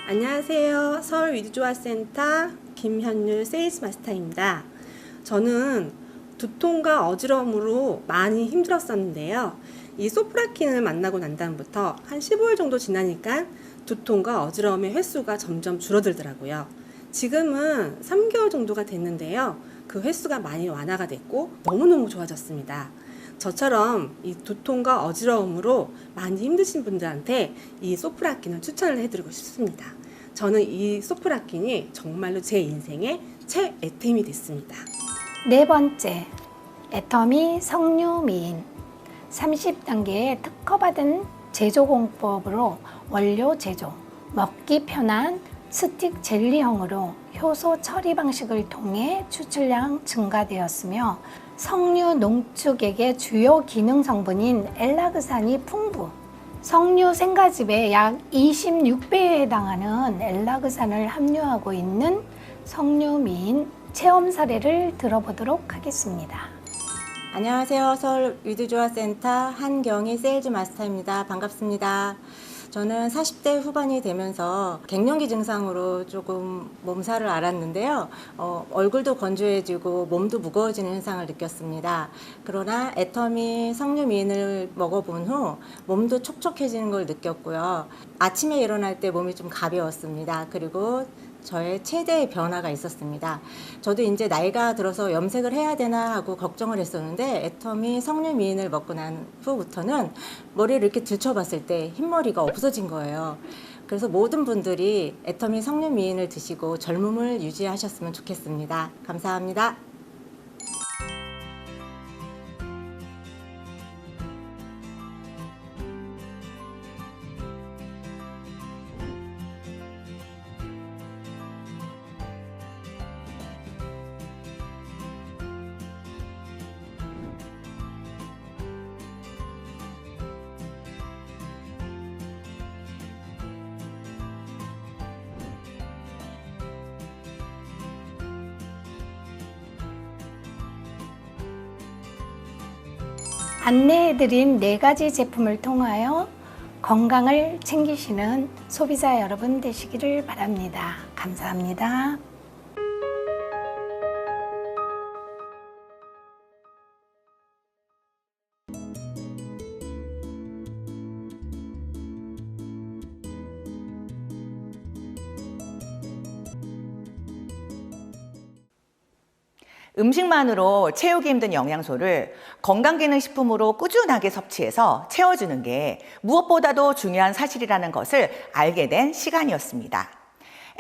안녕하세요. 서울 위드조아센터 김현율 세일즈 마스터입니다. 저는 두통과 어지러움으로 많이 힘들었었는데요. 이 소프라킨을 만나고 난 다음부터 한 15일 정도 지나니까 두통과 어지러움의 횟수가 점점 줄어들더라고요. 지금은 3개월 정도가 됐는데요. 그 횟수가 많이 완화가 됐고 너무너무 좋아졌습니다. 저처럼 이 두통과 어지러움으로 많이 힘드신 분들한테 이 소프라킨을 추천을 해드리고 싶습니다. 저는 이 소프라킨이 정말로 제 인생의 최애템이 됐습니다. 네 번째, 애터미 석류미인. 30단계의 특허받은 제조공법으로 원료 제조, 먹기 편한 스틱 젤리형으로 효소 처리 방식을 통해 추출량 증가되었으며 석류 농축액의 주요 기능 성분인 엘라그산이 풍부, 석류 생가즙의 약 26배에 해당하는 엘라그산을 함유하고 있는 석류미인 체험 사례를 들어보도록 하겠습니다. 안녕하세요. 서울 위드조아센터 한경희 세일즈 마스터입니다. 반갑습니다. 저는 40대 후반이 되면서 갱년기 증상으로 조금 몸살을 앓았는데요. 얼굴도 건조해지고 몸도 무거워지는 현상을 느꼈습니다. 그러나 애터미 석류미인을 먹어본 후 몸도 촉촉해지는 걸 느꼈고요. 아침에 일어날 때 몸이 좀 가벼웠습니다. 그리고 저의 최대의 변화가 있었습니다. 저도 이제 나이가 들어서 염색을 해야 되나 하고 걱정을 했었는데 애터미 석류미인을 먹고 난 후부터는 머리를 이렇게 들춰봤을 때 흰머리가 없어진 거예요. 그래서 모든 분들이 애터미 석류미인을 드시고 젊음을 유지하셨으면 좋겠습니다. 감사합니다. 안내해드린 4가지 제품을 통하여 건강을 챙기시는 소비자 여러분 되시기를 바랍니다. 감사합니다. 음식만으로 채우기 힘든 영양소를 건강기능식품으로 꾸준하게 섭취해서 채워주는 게 무엇보다도 중요한 사실이라는 것을 알게 된 시간이었습니다.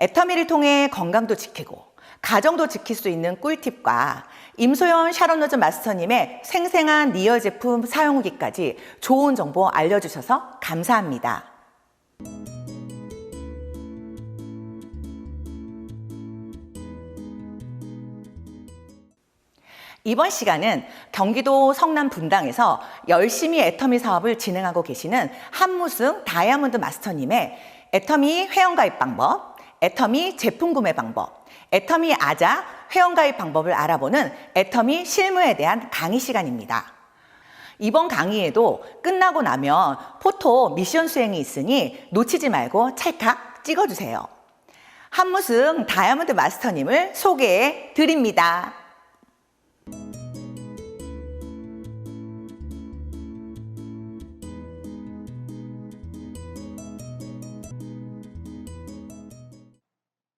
애터미를 통해 건강도 지키고 가정도 지킬 수 있는 꿀팁과 임소연 샤론로즈 마스터님의 생생한 리얼 제품 사용 후기까지 좋은 정보 알려주셔서 감사합니다. 이번 시간은 경기도 성남 분당에서 열심히 애터미 사업을 진행하고 계시는 한무승 다이아몬드 마스터님의 애터미 회원가입 방법, 애터미 제품 구매 방법, 애터미 아자 회원가입 방법을 알아보는 애터미 실무에 대한 강의 시간입니다. 이번 강의에도 끝나고 나면 포토 미션 수행이 있으니 놓치지 말고 찰칵 찍어주세요. 한무승 다이아몬드 마스터님을 소개해 드립니다.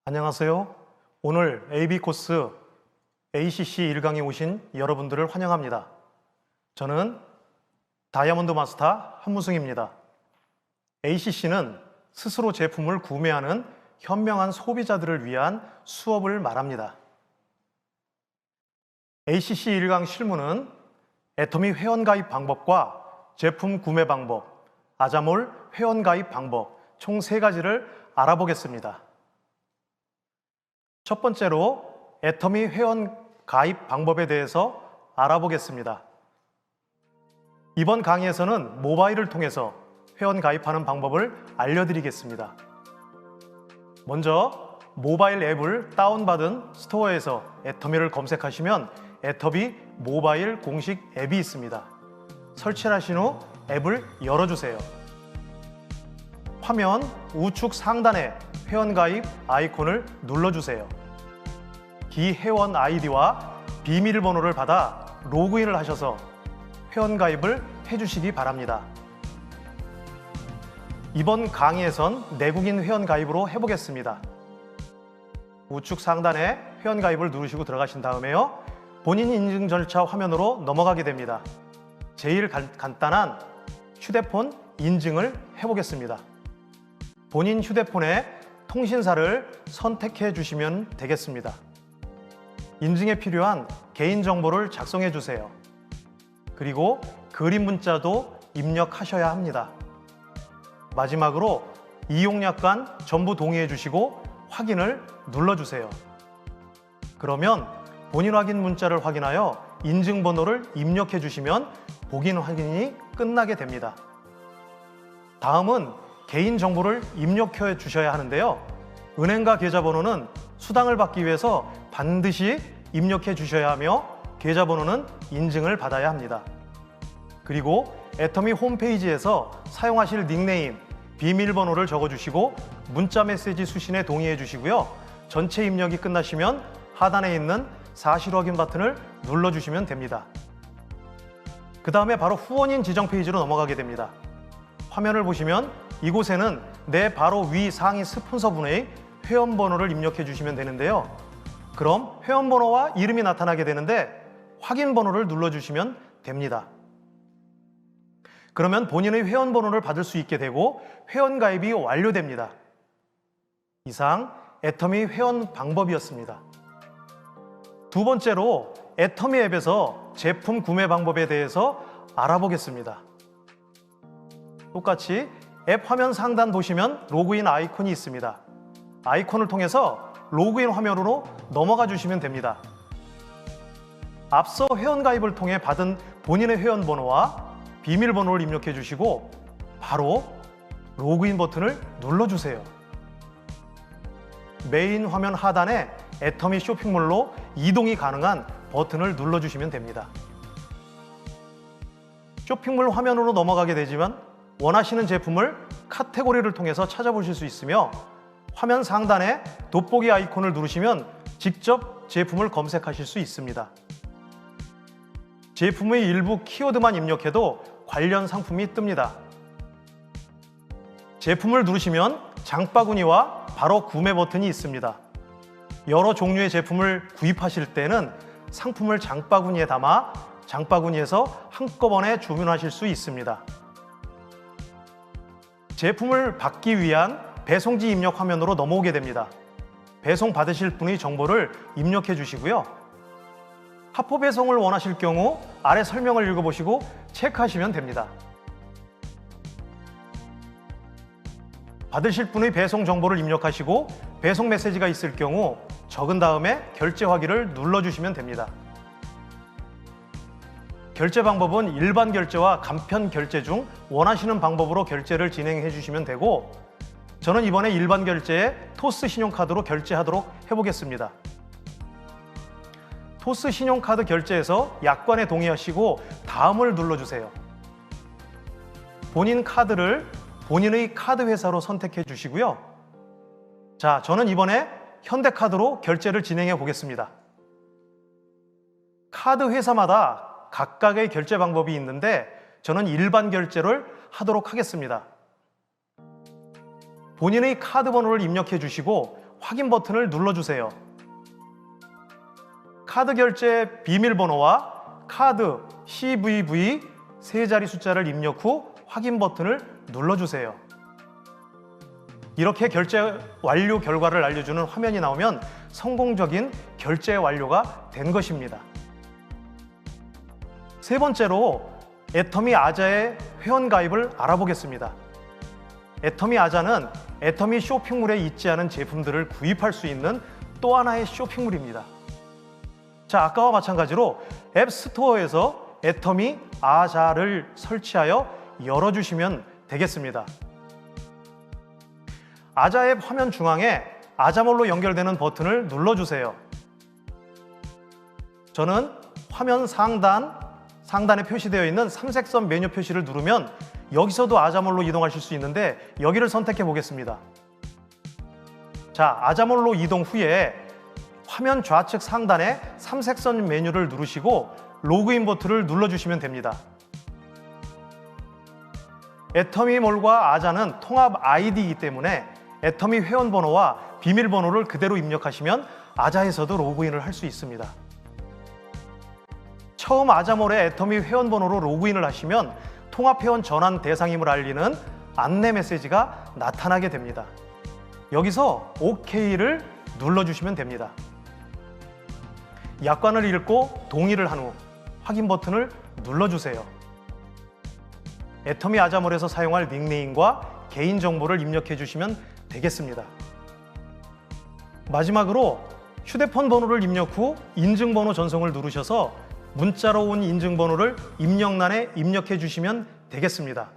안녕하세요. 오늘 AB 코스 ACC 1강에 오신 여러분들을 환영합니다. 저는 다이아몬드 마스터 한무승입니다. ACC는 스스로 제품을 구매하는 현명한 소비자들을 위한 수업을 말합니다. ACC 1강 실무는 애터미 회원가입 방법과 제품 구매 방법, 아자몰 회원가입 방법 총 3가지를 알아보겠습니다. 첫 번째로 애터미 회원가입 방법에 대해서 알아보겠습니다. 이번 강의에서는 모바일을 통해서 회원가입하는 방법을 알려드리겠습니다. 먼저 모바일 앱을 다운받은 스토어에서 애터미를 검색하시면 애터미 모바일 공식 앱이 있습니다. 설치를 하신 후 앱을 열어주세요. 화면 우측 상단에 회원가입 아이콘을 눌러주세요. 기회원 아이디와 비밀번호를 받아 로그인을 하셔서 회원가입을 해주시기 바랍니다. 이번 강의에선 내국인 회원가입으로 해보겠습니다. 우측 상단에 회원가입을 누르시고 들어가신 다음에요. 본인 인증 절차 화면으로 넘어가게 됩니다. 제일 간단한 휴대폰 인증을 해보겠습니다. 본인 휴대폰에 통신사를 선택해 주시면 되겠습니다. 인증에 필요한 개인정보를 작성해 주세요. 그리고 그림 문자도 입력하셔야 합니다. 마지막으로 이용약관 전부 동의해 주시고 확인을 눌러주세요. 그러면 본인 확인 문자를 확인하여 인증번호를 입력해 주시면 복인 확인이 끝나게 됩니다. 다음은 개인정보를 입력해 주셔야 하는데요. 은행과 계좌번호는 수당을 받기 위해서 반드시 입력해 주셔야 하며 계좌번호는 인증을 받아야 합니다. 그리고 애터미 홈페이지에서 사용하실 닉네임, 비밀번호를 적어주시고 문자 메시지 수신에 동의해 주시고요. 전체 입력이 끝나시면 하단에 있는 사실 확인 버튼을 눌러주시면 됩니다. 그 다음에 바로 후원인 지정 페이지로 넘어가게 됩니다. 화면을 보시면 이곳에는 내 바로 위 상위 스폰서분의 회원번호를 입력해 주시면 되는데요. 그럼 회원번호와 이름이 나타나게 되는데 확인번호를 눌러주시면 됩니다. 그러면 본인의 회원번호를 받을 수 있게 되고 회원가입이 완료됩니다. 이상 애터미 회원 방법이었습니다. 두 번째로 애터미 앱에서 제품 구매 방법에 대해서 알아보겠습니다. 똑같이 앱 화면 상단 보시면 로그인 아이콘이 있습니다. 아이콘을 통해서 로그인 화면으로 넘어가 주시면 됩니다. 앞서 회원가입을 통해 받은 본인의 회원번호와 비밀번호를 입력해 주시고 바로 로그인 버튼을 눌러주세요. 메인 화면 하단에 애터미 쇼핑몰로 이동이 가능한 버튼을 눌러주시면 됩니다. 쇼핑몰 화면으로 넘어가게 되지만 원하시는 제품을 카테고리를 통해서 찾아보실 수 있으며 화면 상단에 돋보기 아이콘을 누르시면 직접 제품을 검색하실 수 있습니다. 제품의 일부 키워드만 입력해도 관련 상품이 뜹니다. 제품을 누르시면 장바구니와 바로 구매 버튼이 있습니다. 여러 종류의 제품을 구입하실 때는 상품을 장바구니에 담아 장바구니에서 한꺼번에 주문하실 수 있습니다. 제품을 받기 위한 배송지 입력 화면으로 넘어오게 됩니다. 배송 받으실 분의 정보를 입력해 주시고요. 하포 배송을 원하실 경우 아래 설명을 읽어보시고 체크하시면 됩니다. 받으실 분의 배송 정보를 입력하시고 배송 메시지가 있을 경우 적은 다음에 결제 확인을 눌러주시면 됩니다. 결제 방법은 일반 결제와 간편 결제 중 원하시는 방법으로 결제를 진행해 주시면 되고 저는 이번에 일반 결제에 토스 신용카드로 결제하도록 해보겠습니다. 토스 신용카드 결제에서 약관에 동의하시고 다음을 눌러주세요. 본인 카드를 본인의 카드 회사로 선택해 주시고요. 자, 저는 이번에 현대카드로 결제를 진행해 보겠습니다. 카드 회사마다 각각의 결제 방법이 있는데 저는 일반 결제를 하도록 하겠습니다. 본인의 카드 번호를 입력해 주시고 확인 버튼을 눌러주세요. 카드 결제 비밀번호와 카드 CVV 세 자리 숫자를 입력 후 확인 버튼을 눌러주세요. 이렇게 결제 완료 결과를 알려주는 화면이 나오면 성공적인 결제 완료가 된 것입니다. 세 번째로 애터미 아자의 회원가입을 알아보겠습니다. 애터미 아자는 애터미 쇼핑몰에 있지 않은 제품들을 구입할 수 있는 또 하나의 쇼핑몰입니다. 자, 아까와 마찬가지로 앱스토어에서 애터미 아자를 설치하여 열어주시면 되겠습니다. 아자 앱 화면 중앙에 아자몰로 연결되는 버튼을 눌러주세요. 저는 화면 상단에 표시되어 있는 삼색선 메뉴 표시를 누르면 여기서도 아자몰로 이동하실 수 있는데 여기를 선택해 보겠습니다. 자, 아자몰로 이동 후에 화면 좌측 상단에 삼색선 메뉴를 누르시고 로그인 버튼을 눌러주시면 됩니다. 애터미몰과 아자는 통합 아이디이기 때문에 애터미 회원번호와 비밀번호를 그대로 입력하시면 아자에서도 로그인을 할 수 있습니다. 처음 아자몰에 애터미 회원번호로 로그인을 하시면 통합회원 전환 대상임을 알리는 안내 메시지가 나타나게 됩니다. 여기서 OK를 눌러주시면 됩니다. 약관을 읽고 동의를 한 후 확인 버튼을 눌러주세요. 애터미 아자몰에서 사용할 닉네임과 개인정보를 입력해 주시면 되겠습니다. 마지막으로 휴대폰 번호를 입력 후 인증번호 전송을 누르셔서 문자로 온 인증번호를 입력란에 입력해 주시면 되겠습니다.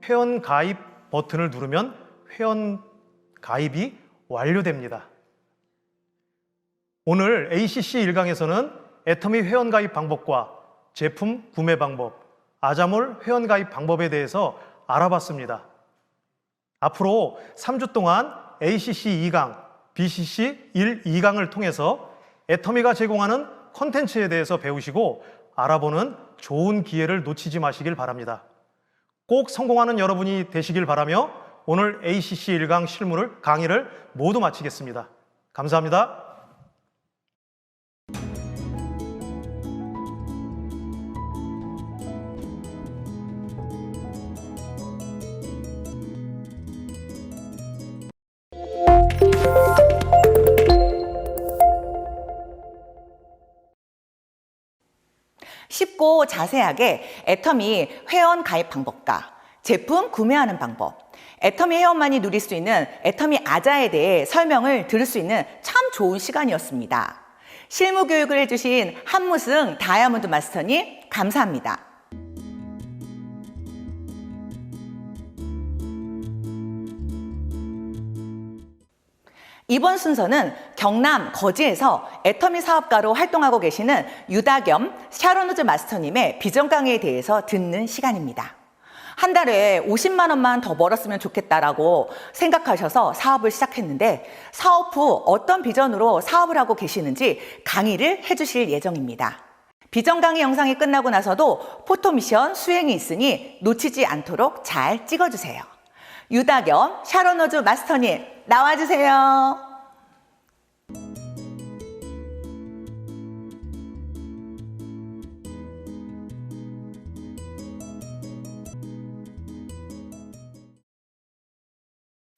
회원 가입 버튼을 누르면 회원 가입이 완료됩니다. 오늘 ACC 1강에서는 애터미 회원 가입 방법과 제품 구매 방법, 아자몰 회원 가입 방법에 대해서 알아봤습니다. 앞으로 3주 동안 ACC 2강, BCC 1, 2강을 통해서 애터미가 제공하는 콘텐츠에 대해서 배우시고 알아보는 좋은 기회를 놓치지 마시길 바랍니다. 꼭 성공하는 여러분이 되시길 바라며 오늘 ACC 1강 강의를 모두 마치겠습니다. 감사합니다. 쉽고 자세하게 애터미 회원 가입 방법과 제품 구매하는 방법, 애터미 회원만이 누릴 수 있는 애터미 아자에 대해 설명을 들을 수 있는 참 좋은 시간이었습니다. 실무 교육을 해주신 한무승 다이아몬드 마스터님 감사합니다. 이번 순서는 경남 거제에서 애터미 사업가로 활동하고 계시는 유다겸 샤론우즈 마스터님의 비전 강의에 대해서 듣는 시간입니다. 한 달에 50만 원만 더 벌었으면 좋겠다라고 생각하셔서 사업을 시작했는데 사업 후 어떤 비전으로 사업을 하고 계시는지 강의를 해주실 예정입니다. 비전 강의 영상이 끝나고 나서도 포토 미션 수행이 있으니 놓치지 않도록 잘 찍어주세요. 유다겸 샤론우즈 마스터님 나와주세요.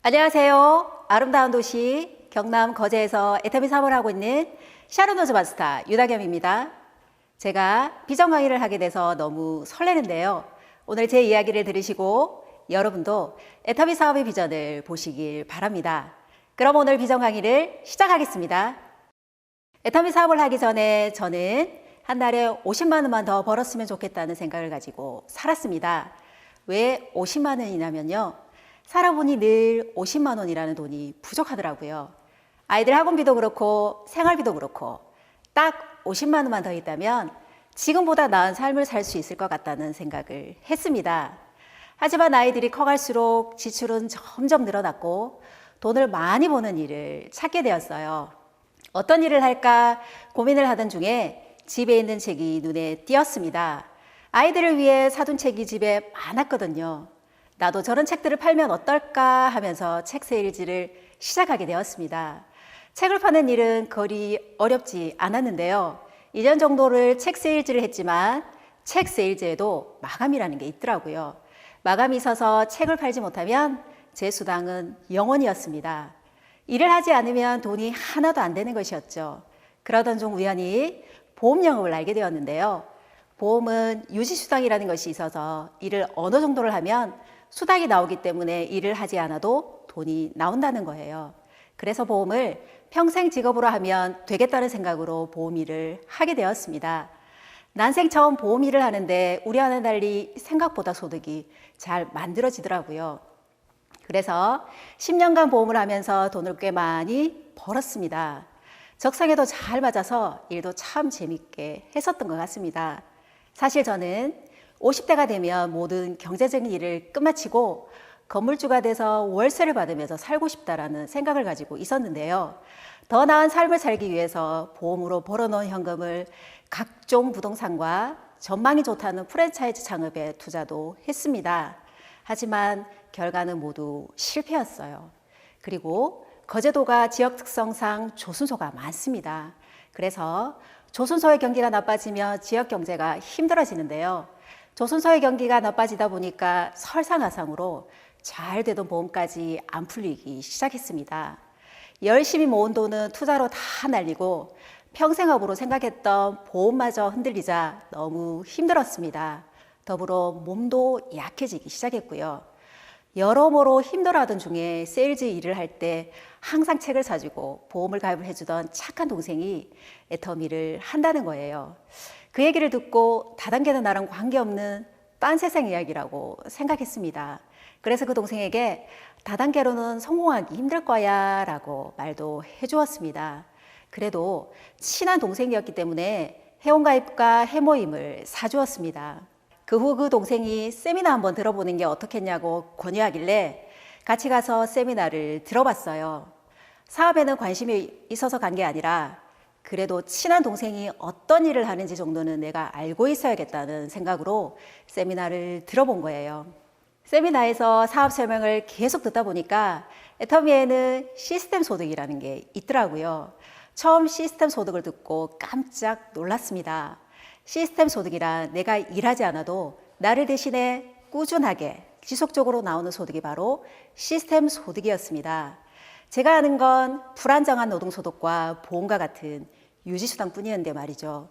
안녕하세요. 아름다운 도시 경남 거제에서 애터미 사업을 하고 있는 샤론우즈 마스터 유다겸입니다. 제가 비전 강의를 하게 돼서 너무 설레는데요. 오늘 제 이야기를 들으시고 여러분도 애터미 사업의 비전을 보시길 바랍니다. 그럼 오늘 비전 강의를 시작하겠습니다. 애터미 사업을 하기 전에 저는 한 달에 50만 원만 더 벌었으면 좋겠다는 생각을 가지고 살았습니다. 왜 50만 원이냐면요. 살아보니 늘 50만 원이라는 돈이 부족하더라고요. 아이들 학원비도 그렇고 생활비도 그렇고 딱 50만 원만 더 있다면 지금보다 나은 삶을 살 수 있을 것 같다는 생각을 했습니다. 하지만 아이들이 커갈수록 지출은 점점 늘어났고 돈을 많이 버는 일을 찾게 되었어요. 어떤 일을 할까 고민을 하던 중에 집에 있는 책이 눈에 띄었습니다. 아이들을 위해 사둔 책이 집에 많았거든요. 나도 저런 책들을 팔면 어떨까 하면서 책 세일즈를 시작하게 되었습니다. 책을 파는 일은 거리 어렵지 않았는데요. 2년 정도를 책 세일즈를 했지만 책 세일즈에도 마감이라는 게 있더라고요. 마감이 있어서 책을 팔지 못하면 제 수당은 0원이었습니다. 일을 하지 않으면 돈이 하나도 안 되는 것이었죠. 그러던 중 우연히 보험 영업을 알게 되었는데요. 보험은 유지수당이라는 것이 있어서 일을 어느 정도를 하면 수당이 나오기 때문에 일을 하지 않아도 돈이 나온다는 거예요. 그래서 보험을 평생 직업으로 하면 되겠다는 생각으로 보험 일을 하게 되었습니다. 난생 처음 보험 일을 하는데 우리와는 달리 생각보다 소득이 잘 만들어지더라고요. 그래서 10년간 보험을 하면서 돈을 꽤 많이 벌었습니다. 적성에도 잘 맞아서 일도 참 재밌게 했었던 것 같습니다. 사실 저는 50대가 되면 모든 경제적인 일을 끝마치고 건물주가 돼서 월세를 받으면서 살고 싶다라는 생각을 가지고 있었는데요. 더 나은 삶을 살기 위해서 보험으로 벌어놓은 현금을 각종 부동산과 전망이 좋다는 프랜차이즈 창업에 투자도 했습니다. 하지만 결과는 모두 실패였어요. 그리고 거제도가 지역 특성상 조순소가 많습니다. 그래서 조순소의 경기가 나빠지면 지역 경제가 힘들어지는데요. 조순소의 경기가 나빠지다 보니까 설상가상으로 잘 되던 보험까지 안 풀리기 시작했습니다. 열심히 모은 돈은 투자로 다 날리고 평생업으로 생각했던 보험마저 흔들리자 너무 힘들었습니다. 더불어 몸도 약해지기 시작했고요. 여러모로 힘들어하던 중에 세일즈 일을 할 때 항상 책을 사주고 보험을 가입을 해주던 착한 동생이 애터미를 한다는 거예요. 그 얘기를 듣고 다단계는 나랑 관계없는 딴 세상 이야기라고 생각했습니다. 그래서 그 동생에게 다단계로는 성공하기 힘들 거야 라고 말도 해주었습니다. 그래도 친한 동생이었기 때문에 회원가입과 회모임을 사주었습니다. 그 후 그 동생이 세미나 한번 들어보는 게 어떻겠냐고 권유하길래 같이 가서 세미나를 들어봤어요. 사업에는 관심이 있어서 간 게 아니라 그래도 친한 동생이 어떤 일을 하는지 정도는 내가 알고 있어야겠다는 생각으로 세미나를 들어본 거예요. 세미나에서 사업 설명을 계속 듣다 보니까 애터미에는 시스템 소득이라는 게 있더라고요. 처음 시스템 소득을 듣고 깜짝 놀랐습니다. 시스템 소득이란 내가 일하지 않아도 나를 대신해 꾸준하게 지속적으로 나오는 소득이 바로 시스템 소득이었습니다. 제가 아는 건 불안정한 노동소득과 보험과 같은 유지수당뿐이었는데 말이죠.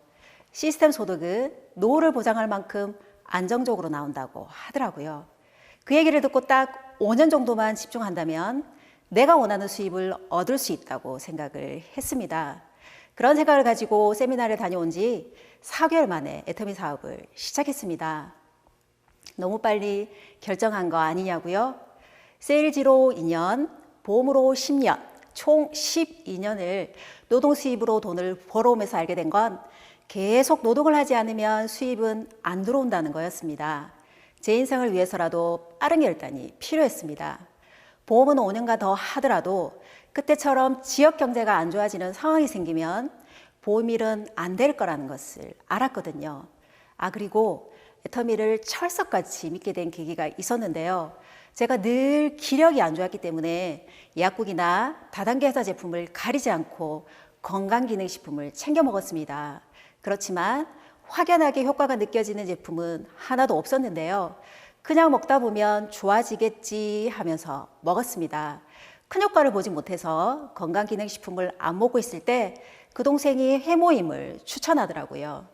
시스템 소득은 노후를 보장할 만큼 안정적으로 나온다고 하더라고요. 그 얘기를 듣고 딱 5년 정도만 집중한다면 내가 원하는 수입을 얻을 수 있다고 생각을 했습니다. 그런 생각을 가지고 세미나를 다녀온 지 4개월 만에 애터미 사업을 시작했습니다. 너무 빨리 결정한 거 아니냐고요? 세일즈로 2년, 보험으로 10년, 총 12년을 노동 수입으로 돈을 벌어오면서 알게 된 건 계속 노동을 하지 않으면 수입은 안 들어온다는 거였습니다. 제 인생을 위해서라도 빠른 결단이 필요했습니다. 보험은 5년간 더 하더라도 그때처럼 지역 경제가 안 좋아지는 상황이 생기면 보험일은 안 될 거라는 것을 알았거든요. 그리고 애터미를 철석같이 믿게 된 계기가 있었는데요. 제가 늘 기력이 안 좋았기 때문에 약국이나 다단계 회사 제품을 가리지 않고 건강기능식품을 챙겨 먹었습니다. 그렇지만 확연하게 효과가 느껴지는 제품은 하나도 없었는데요. 그냥 먹다 보면 좋아지겠지 하면서 먹었습니다. 큰 효과를 보지 못해서 건강기능식품을 안 먹고 있을 때 그 동생이 회모임을 추천하더라고요.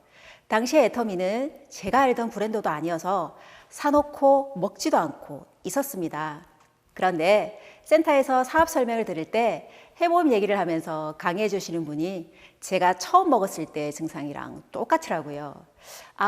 당시에 애터미는 제가 알던 브랜드도 아니어서 사놓고 먹지도 않고 있었습니다. 그런데 센터에서 사업 설명을 들을 때 회모임 얘기를 하면서 강의해 주시는 분이 제가 처음 먹었을 때 증상이랑 똑같더라고요.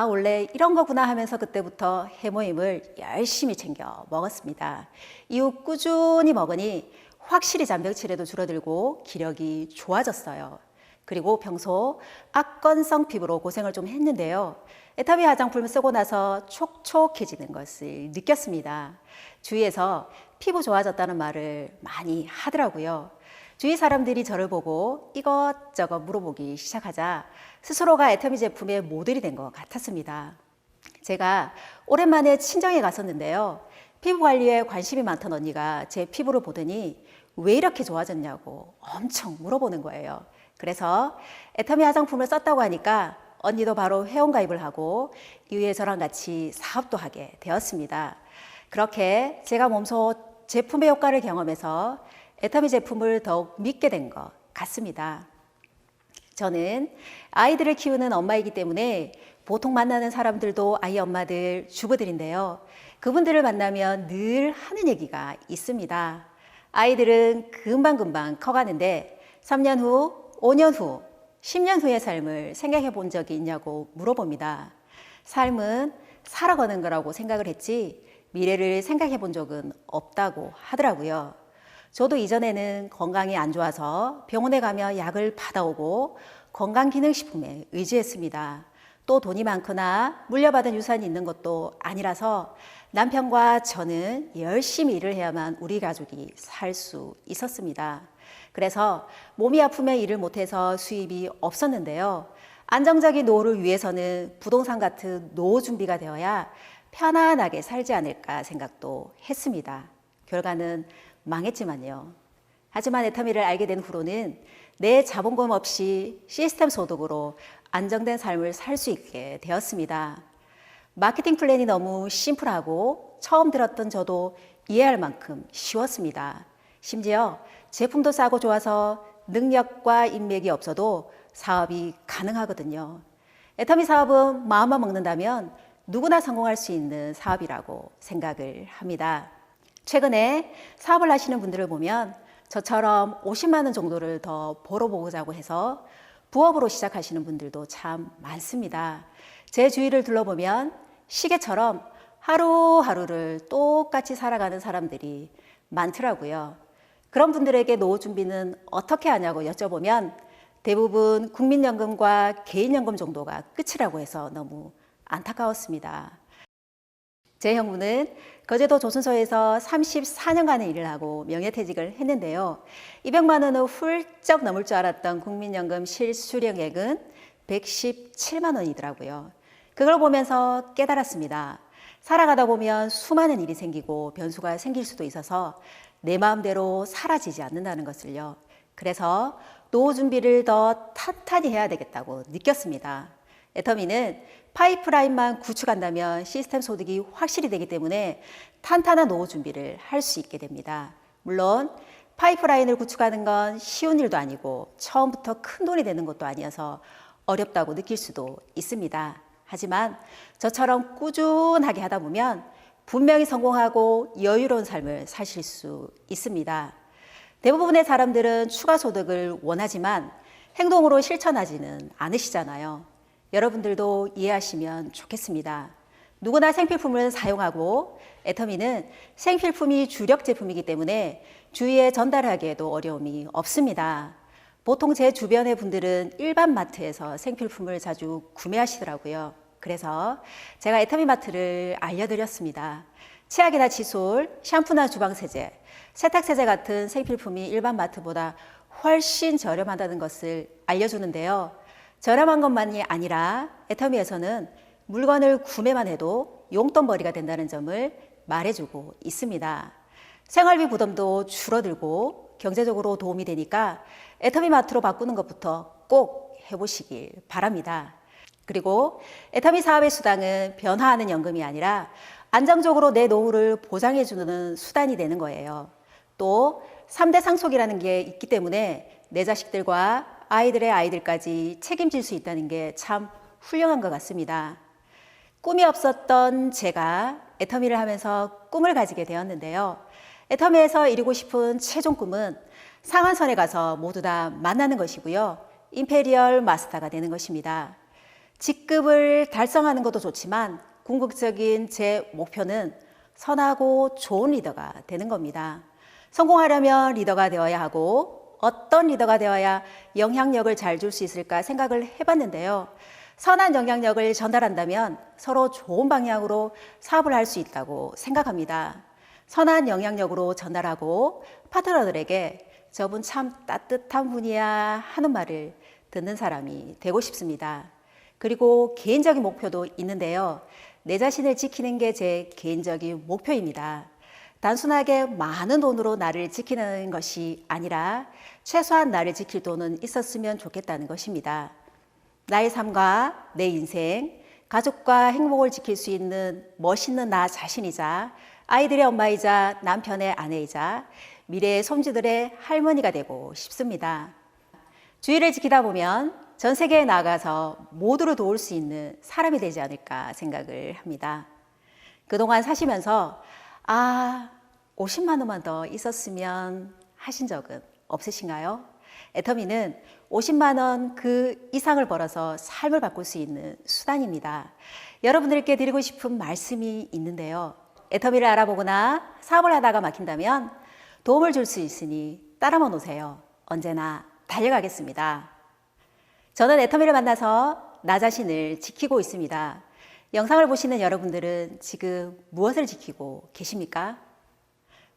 원래 이런 거구나 하면서 그때부터 회모임을 열심히 챙겨 먹었습니다. 이후 꾸준히 먹으니 확실히 잔병치레도 줄어들고 기력이 좋아졌어요. 그리고 평소 악건성 피부로 고생을 좀 했는데요. 애터미 화장품을 쓰고 나서 촉촉해지는 것을 느꼈습니다. 주위에서 피부 좋아졌다는 말을 많이 하더라고요. 주위 사람들이 저를 보고 이것저것 물어보기 시작하자 스스로가 애터미 제품의 모델이 된 것 같았습니다. 제가 오랜만에 친정에 갔었는데요. 피부 관리에 관심이 많던 언니가 제 피부를 보더니 왜 이렇게 좋아졌냐고 엄청 물어보는 거예요. 그래서 애터미 화장품을 썼다고 하니까 언니도 바로 회원가입을 하고 이후에 저랑 같이 사업도 하게 되었습니다. 그렇게 제가 몸소 제품의 효과를 경험해서 애터미 제품을 더욱 믿게 된 것 같습니다. 저는 아이들을 키우는 엄마이기 때문에 보통 만나는 사람들도 아이 엄마들, 주부들인데요. 그분들을 만나면 늘 하는 얘기가 있습니다. 아이들은 금방금방 커가는데 3년 후, 5년 후, 10년 후의 삶을 생각해 본 적이 있냐고 물어봅니다. 삶은 살아가는 거라고 생각을 했지 미래를 생각해 본 적은 없다고 하더라고요. 저도 이전에는 건강이 안 좋아서 병원에 가면 약을 받아오고 건강기능식품에 의지했습니다. 또 돈이 많거나 물려받은 유산이 있는 것도 아니라서 남편과 저는 열심히 일을 해야만 우리 가족이 살 수 있었습니다. 그래서 몸이 아프면 일을 못해서 수입이 없었는데요. 안정적인 노후를 위해서는 부동산 같은 노후 준비가 되어야 편안하게 살지 않을까 생각도 했습니다. 결과는 망했지만요. 하지만 애터미를 알게 된 후로는 내 자본금 없이 시스템 소득으로 안정된 삶을 살 수 있게 되었습니다. 마케팅 플랜이 너무 심플하고 처음 들었던 저도 이해할 만큼 쉬웠습니다. 심지어 제품도 싸고 좋아서 능력과 인맥이 없어도 사업이 가능하거든요. 애터미 사업은 마음만 먹는다면 누구나 성공할 수 있는 사업이라고 생각을 합니다. 최근에 사업을 하시는 분들을 보면 저처럼 50만 원 정도를 더 벌어보자고 해서 부업으로 시작하시는 분들도 참 많습니다. 제 주위를 둘러보면 시계처럼 하루하루를 똑같이 살아가는 사람들이 많더라고요. 그런 분들에게 노후 준비는 어떻게 하냐고 여쭤보면 대부분 국민연금과 개인연금 정도가 끝이라고 해서 너무 안타까웠습니다. 제 형부는 거제도 조선소에서 34년간의 일을 하고 명예퇴직을 했는데요. 200만 원을 훌쩍 넘을 줄 알았던 국민연금 실수령액은 117만 원이더라고요. 그걸 보면서 깨달았습니다. 살아가다 보면 수많은 일이 생기고 변수가 생길 수도 있어서 내 마음대로 사라지지 않는다는 것을요. 그래서 노후 준비를 더 탄탄히 해야 되겠다고 느꼈습니다. 애터미는 파이프라인만 구축한다면 시스템 소득이 확실히 되기 때문에 탄탄한 노후 준비를 할 수 있게 됩니다. 물론 파이프라인을 구축하는 건 쉬운 일도 아니고 처음부터 큰 돈이 되는 것도 아니어서 어렵다고 느낄 수도 있습니다. 하지만 저처럼 꾸준하게 하다 보면 분명히 성공하고 여유로운 삶을 사실 수 있습니다. 대부분의 사람들은 추가 소득을 원하지만 행동으로 실천하지는 않으시잖아요. 여러분들도 이해하시면 좋겠습니다. 누구나 생필품을 사용하고 애터미는 생필품이 주력 제품이기 때문에 주위에 전달하기에도 어려움이 없습니다. 보통 제 주변의 분들은 일반 마트에서 생필품을 자주 구매하시더라고요. 그래서 제가 애터미 마트를 알려드렸습니다. 치약이나 칫솔, 샴푸나 주방세제, 세탁세제 같은 생필품이 일반 마트보다 훨씬 저렴하다는 것을 알려주는데요. 저렴한 것만이 아니라 애터미에서는 물건을 구매만 해도 용돈벌이가 된다는 점을 말해주고 있습니다. 생활비 부담도 줄어들고 경제적으로 도움이 되니까 애터미 마트로 바꾸는 것부터 꼭 해보시길 바랍니다. 그리고 애터미 사업의 수당은 변화하는 연금이 아니라 안정적으로 내 노후를 보장해주는 수단이 되는 거예요. 또 3대 상속이라는 게 있기 때문에 내 자식들과 아이들의 아이들까지 책임질 수 있다는 게 참 훌륭한 것 같습니다. 꿈이 없었던 제가 애터미를 하면서 꿈을 가지게 되었는데요. 애터미에서 이루고 싶은 최종 꿈은 상한선에 가서 모두 다 만나는 것이고요. 임페리얼 마스터가 되는 것입니다. 직급을 달성하는 것도 좋지만 궁극적인 제 목표는 선하고 좋은 리더가 되는 겁니다. 성공하려면 리더가 되어야 하고 어떤 리더가 되어야 영향력을 잘 줄 수 있을까 생각을 해봤는데요. 선한 영향력을 전달한다면 서로 좋은 방향으로 사업을 할 수 있다고 생각합니다. 선한 영향력으로 전달하고 파트너들에게 저분 참 따뜻한 분이야 하는 말을 듣는 사람이 되고 싶습니다. 그리고 개인적인 목표도 있는데요. 내 자신을 지키는 게 제 개인적인 목표입니다. 단순하게 많은 돈으로 나를 지키는 것이 아니라 최소한 나를 지킬 돈은 있었으면 좋겠다는 것입니다. 나의 삶과 내 인생, 가족과 행복을 지킬 수 있는 멋있는 나 자신이자 아이들의 엄마이자 남편의 아내이자 미래의 손주들의 할머니가 되고 싶습니다. 주위를 지키다 보면 전 세계에 나가서 모두를 도울 수 있는 사람이 되지 않을까 생각을 합니다. 그동안 사시면서 50만 원만 더 있었으면 하신 적은 없으신가요? 애터미는 50만 원 그 이상을 벌어서 삶을 바꿀 수 있는 수단입니다. 여러분들께 드리고 싶은 말씀이 있는데요. 애터미를 알아보거나 사업을 하다가 막힌다면 도움을 줄 수 있으니 따라만 오세요. 언제나 달려가겠습니다. 저는 애터미를 만나서 나 자신을 지키고 있습니다. 영상을 보시는 여러분들은 지금 무엇을 지키고 계십니까?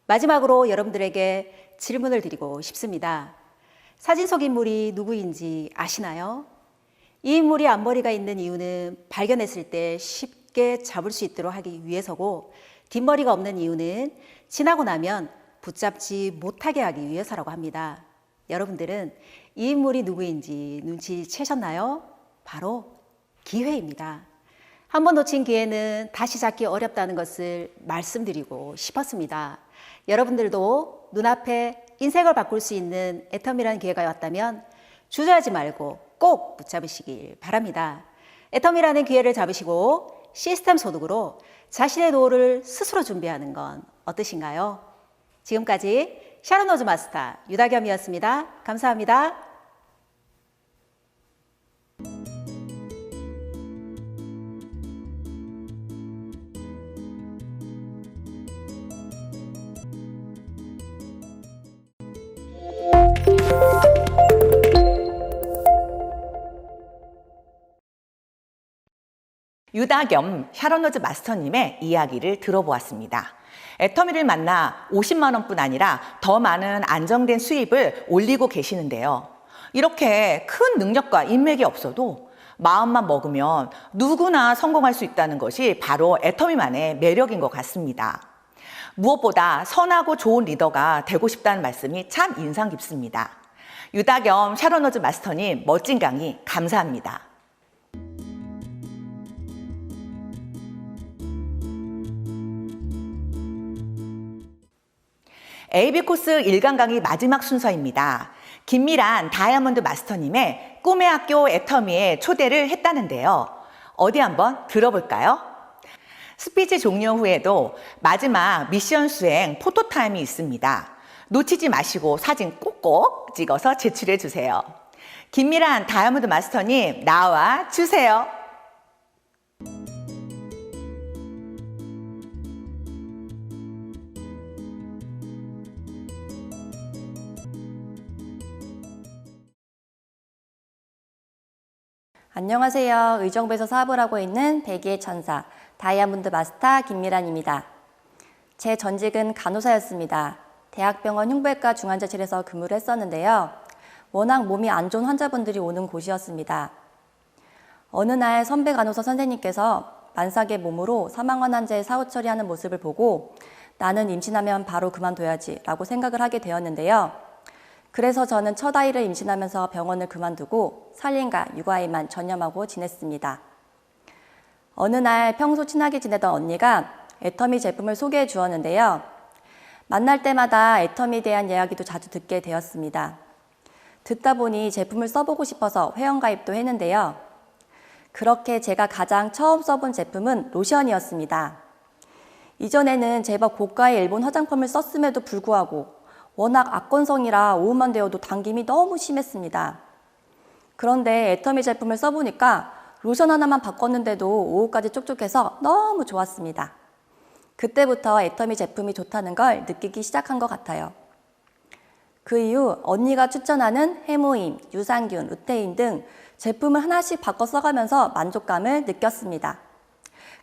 마지막으로 여러분들에게 질문을 드리고 싶습니다. 사진 속 인물이 누구인지 아시나요? 이 인물이 앞머리가 있는 이유는 발견했을 때 쉽게 잡을 수 있도록 하기 위해서고, 뒷머리가 없는 이유는 지나고 나면 붙잡지 못하게 하기 위해서라고 합니다. 여러분들은 이 인물이 누구인지 눈치채셨나요? 바로 기회입니다. 한 번 놓친 기회는 다시 잡기 어렵다는 것을 말씀드리고 싶었습니다. 여러분들도 눈앞에 인생을 바꿀 수 있는 애터미라는 기회가 왔다면 주저하지 말고 꼭 붙잡으시길 바랍니다. 애터미라는 기회를 잡으시고 시스템 소득으로 자신의 노후를 스스로 준비하는 건 어떠신가요? 지금까지 샤론 노즈 마스터 유다겸이었습니다. 감사합니다. 유다겸 샤론 노즈 마스터님의 이야기를 들어보았습니다. 애터미를 만나 50만 원뿐 아니라 더 많은 안정된 수입을 올리고 계시는데요. 이렇게 큰 능력과 인맥이 없어도 마음만 먹으면 누구나 성공할 수 있다는 것이 바로 애터미만의 매력인 것 같습니다. 무엇보다 선하고 좋은 리더가 되고 싶다는 말씀이 참 인상 깊습니다. 유다겸 샤론 노즈 마스터님 멋진 강의 감사합니다. AB코스 1강 강의 마지막 순서입니다. 김미란 다이아몬드 마스터님의 꿈의 학교 애터미에 초대를 했다는데요. 어디 한번 들어볼까요? 스피치 종료 후에도 마지막 미션 수행 포토타임이 있습니다. 놓치지 마시고 사진 꼭꼭 찍어서 제출해 주세요. 김미란 다이아몬드 마스터님 나와 주세요. 안녕하세요. 의정부에서 사업을 하고 있는 백의의 천사 다이아몬드 마스터 김미란입니다. 제 전직은 간호사였습니다. 대학병원 흉부외과 중환자실에서 근무를 했었는데요. 워낙 몸이 안 좋은 환자분들이 오는 곳이었습니다. 어느 날 선배 간호사 선생님께서 만삭의 몸으로 사망한 환자의 사후 처리하는 모습을 보고 나는 임신하면 바로 그만둬야지 라고 생각을 하게 되었는데요. 그래서 저는 첫 아이를 임신하면서 병원을 그만두고 산림과 육아에만 전념하고 지냈습니다. 어느 날 평소 친하게 지내던 언니가 애터미 제품을 소개해 주었는데요. 만날 때마다 애터미에 대한 이야기도 자주 듣게 되었습니다. 듣다 보니 제품을 써보고 싶어서 회원가입도 했는데요. 그렇게 제가 가장 처음 써본 제품은 로션이었습니다. 이전에는 제법 고가의 일본 화장품을 썼음에도 불구하고 워낙 악건성이라 오후만 되어도 당김이 너무 심했습니다. 그런데 애터미 제품을 써보니까 로션 하나만 바꿨는데도 오후까지 촉촉해서 너무 좋았습니다. 그때부터 애터미 제품이 좋다는 걸 느끼기 시작한 것 같아요. 그 이후 언니가 추천하는 해모임, 유산균, 루테인 등 제품을 하나씩 바꿔 써가면서 만족감을 느꼈습니다.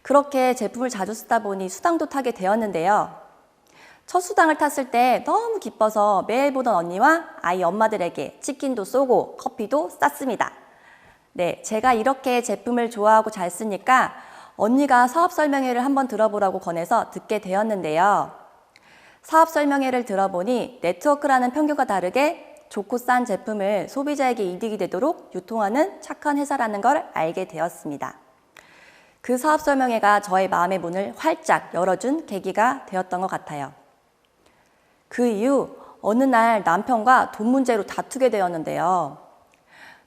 그렇게 제품을 자주 쓰다 보니 수당도 타게 되었는데요. 첫 수당을 탔을 때 너무 기뻐서 매일 보던 언니와 아이 엄마들에게 치킨도 쏘고 커피도 쌌습니다. 네, 제가 이렇게 제품을 좋아하고 잘 쓰니까 언니가 사업 설명회를 한번 들어보라고 권해서 듣게 되었는데요. 사업 설명회를 들어보니 네트워크라는 편견과 다르게 좋고 싼 제품을 소비자에게 이득이 되도록 유통하는 착한 회사라는 걸 알게 되었습니다. 그 사업 설명회가 저의 마음의 문을 활짝 열어준 계기가 되었던 것 같아요. 그 이후 어느 날 남편과 돈 문제로 다투게 되었는데요.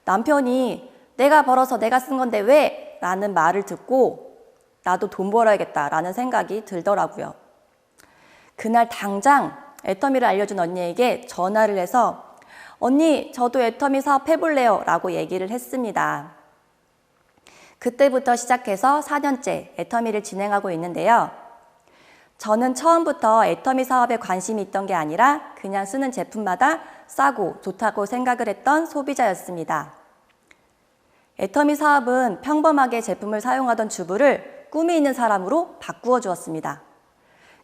남편이 내가 벌어서 내가 쓴 건데 왜? 라는 말을 듣고 나도 돈 벌어야겠다라는 생각이 들더라고요. 그날 당장 애터미를 알려준 언니에게 전화를 해서 언니, 저도 애터미 사업 해볼래요 라고 얘기를 했습니다. 그때부터 시작해서 4년째 애터미를 진행하고 있는데요. 저는 처음부터 애터미 사업에 관심이 있던 게 아니라 그냥 쓰는 제품마다 싸고 좋다고 생각을 했던 소비자였습니다. 애터미 사업은 평범하게 제품을 사용하던 주부를 꿈이 있는 사람으로 바꾸어 주었습니다.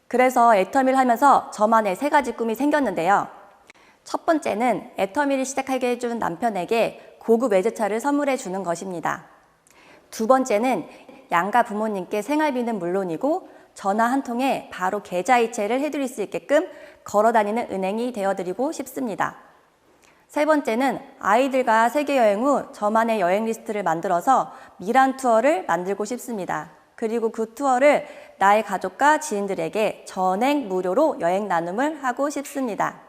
그래서 애터미를 하면서 저만의 3가지 꿈이 생겼는데요. 첫 번째는 애터미를 시작하게 해준 남편에게 고급 외제차를 선물해 주는 것입니다. 두 번째는 양가 부모님께 생활비는 물론이고 전화 한 통에 바로 계좌이체를 해드릴 수 있게끔 걸어다니는 은행이 되어드리고 싶습니다. 세 번째는 아이들과 세계여행 후 저만의 여행 리스트를 만들어서 미란 투어를 만들고 싶습니다. 그리고 그 투어를 나의 가족과 지인들에게 전액 무료로 여행 나눔을 하고 싶습니다.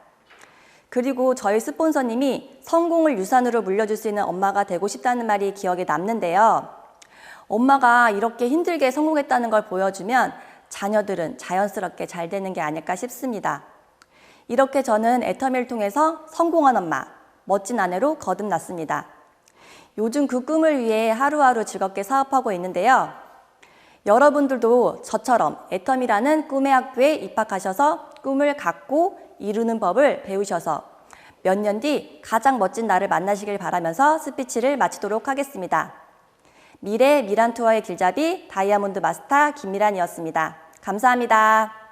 그리고 저희 스폰서님이 성공을 유산으로 물려줄 수 있는 엄마가 되고 싶다는 말이 기억에 남는데요. 엄마가 이렇게 힘들게 성공했다는 걸 보여주면 자녀들은 자연스럽게 잘 되는 게 아닐까 싶습니다. 이렇게 저는 애터미를 통해서 성공한 엄마, 멋진 아내로 거듭났습니다. 요즘 그 꿈을 위해 하루하루 즐겁게 사업하고 있는데요. 여러분들도 저처럼 애터미라는 꿈의 학교에 입학하셔서 꿈을 갖고 이루는 법을 배우셔서 몇 년 뒤 가장 멋진 나를 만나시길 바라면서 스피치를 마치도록 하겠습니다. 미래 미란 투어의 길잡이 다이아몬드 마스터 김미란이었습니다. 감사합니다.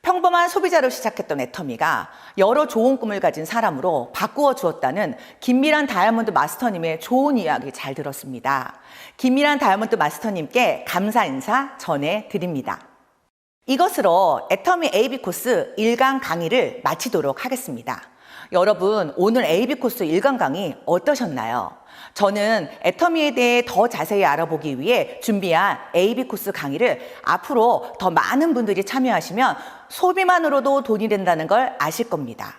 평범한 소비자로 시작했던 애터미가 여러 좋은 꿈을 가진 사람으로 바꾸어 주었다는 김미란 다이아몬드 마스터님의 좋은 이야기 잘 들었습니다. 김미란 다이아몬드 마스터님께 감사 인사 전해드립니다. 이것으로 애터미 AB 코스 1강 강의를 마치도록 하겠습니다. 여러분, 오늘 AB 코스 1강 강의 어떠셨나요? 저는 애터미에 대해 더 자세히 알아보기 위해 준비한 AB 코스 강의를 앞으로 더 많은 분들이 참여하시면 소비만으로도 돈이 된다는 걸 아실 겁니다.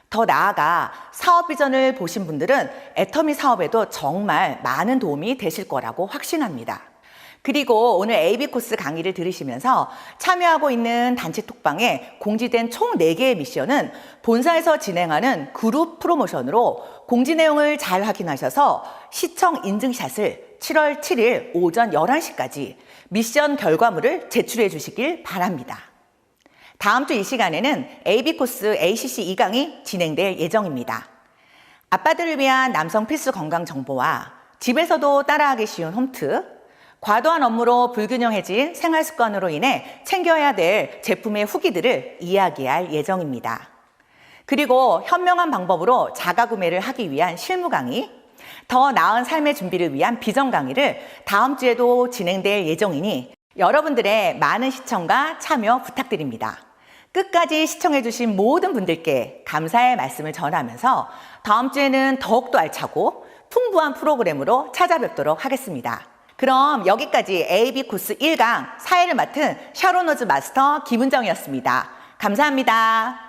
더 나아가 사업 비전을 보신 분들은 애터미 사업에도 정말 많은 도움이 되실 거라고 확신합니다. 그리고 오늘 AB 코스 강의를 들으시면서 참여하고 있는 단체 톡방에 공지된 총 4개의 미션은 본사에서 진행하는 그룹 프로모션으로 공지 내용을 잘 확인하셔서 시청 인증샷을 7월 7일 오전 11시까지 미션 결과물을 제출해 주시길 바랍니다. 다음 주 이 시간에는 AB 코스 ACC 2강이 진행될 예정입니다. 아빠들을 위한 남성 필수 건강 정보와 집에서도 따라하기 쉬운 홈트, 과도한 업무로 불균형해진 생활 습관으로 인해 챙겨야 될 제품의 후기들을 이야기할 예정입니다. 그리고 현명한 방법으로 자가 구매를 하기 위한 실무 강의, 더 나은 삶의 준비를 위한 비전 강의를 다음 주에도 진행될 예정이니 여러분들의 많은 시청과 참여 부탁드립니다. 끝까지 시청해주신 모든 분들께 감사의 말씀을 전하면서 다음 주에는 더욱더 알차고 풍부한 프로그램으로 찾아뵙도록 하겠습니다. 그럼 여기까지 AB 코스 1강 사회를 맡은 샤론노즈 마스터 김은정이었습니다. 감사합니다.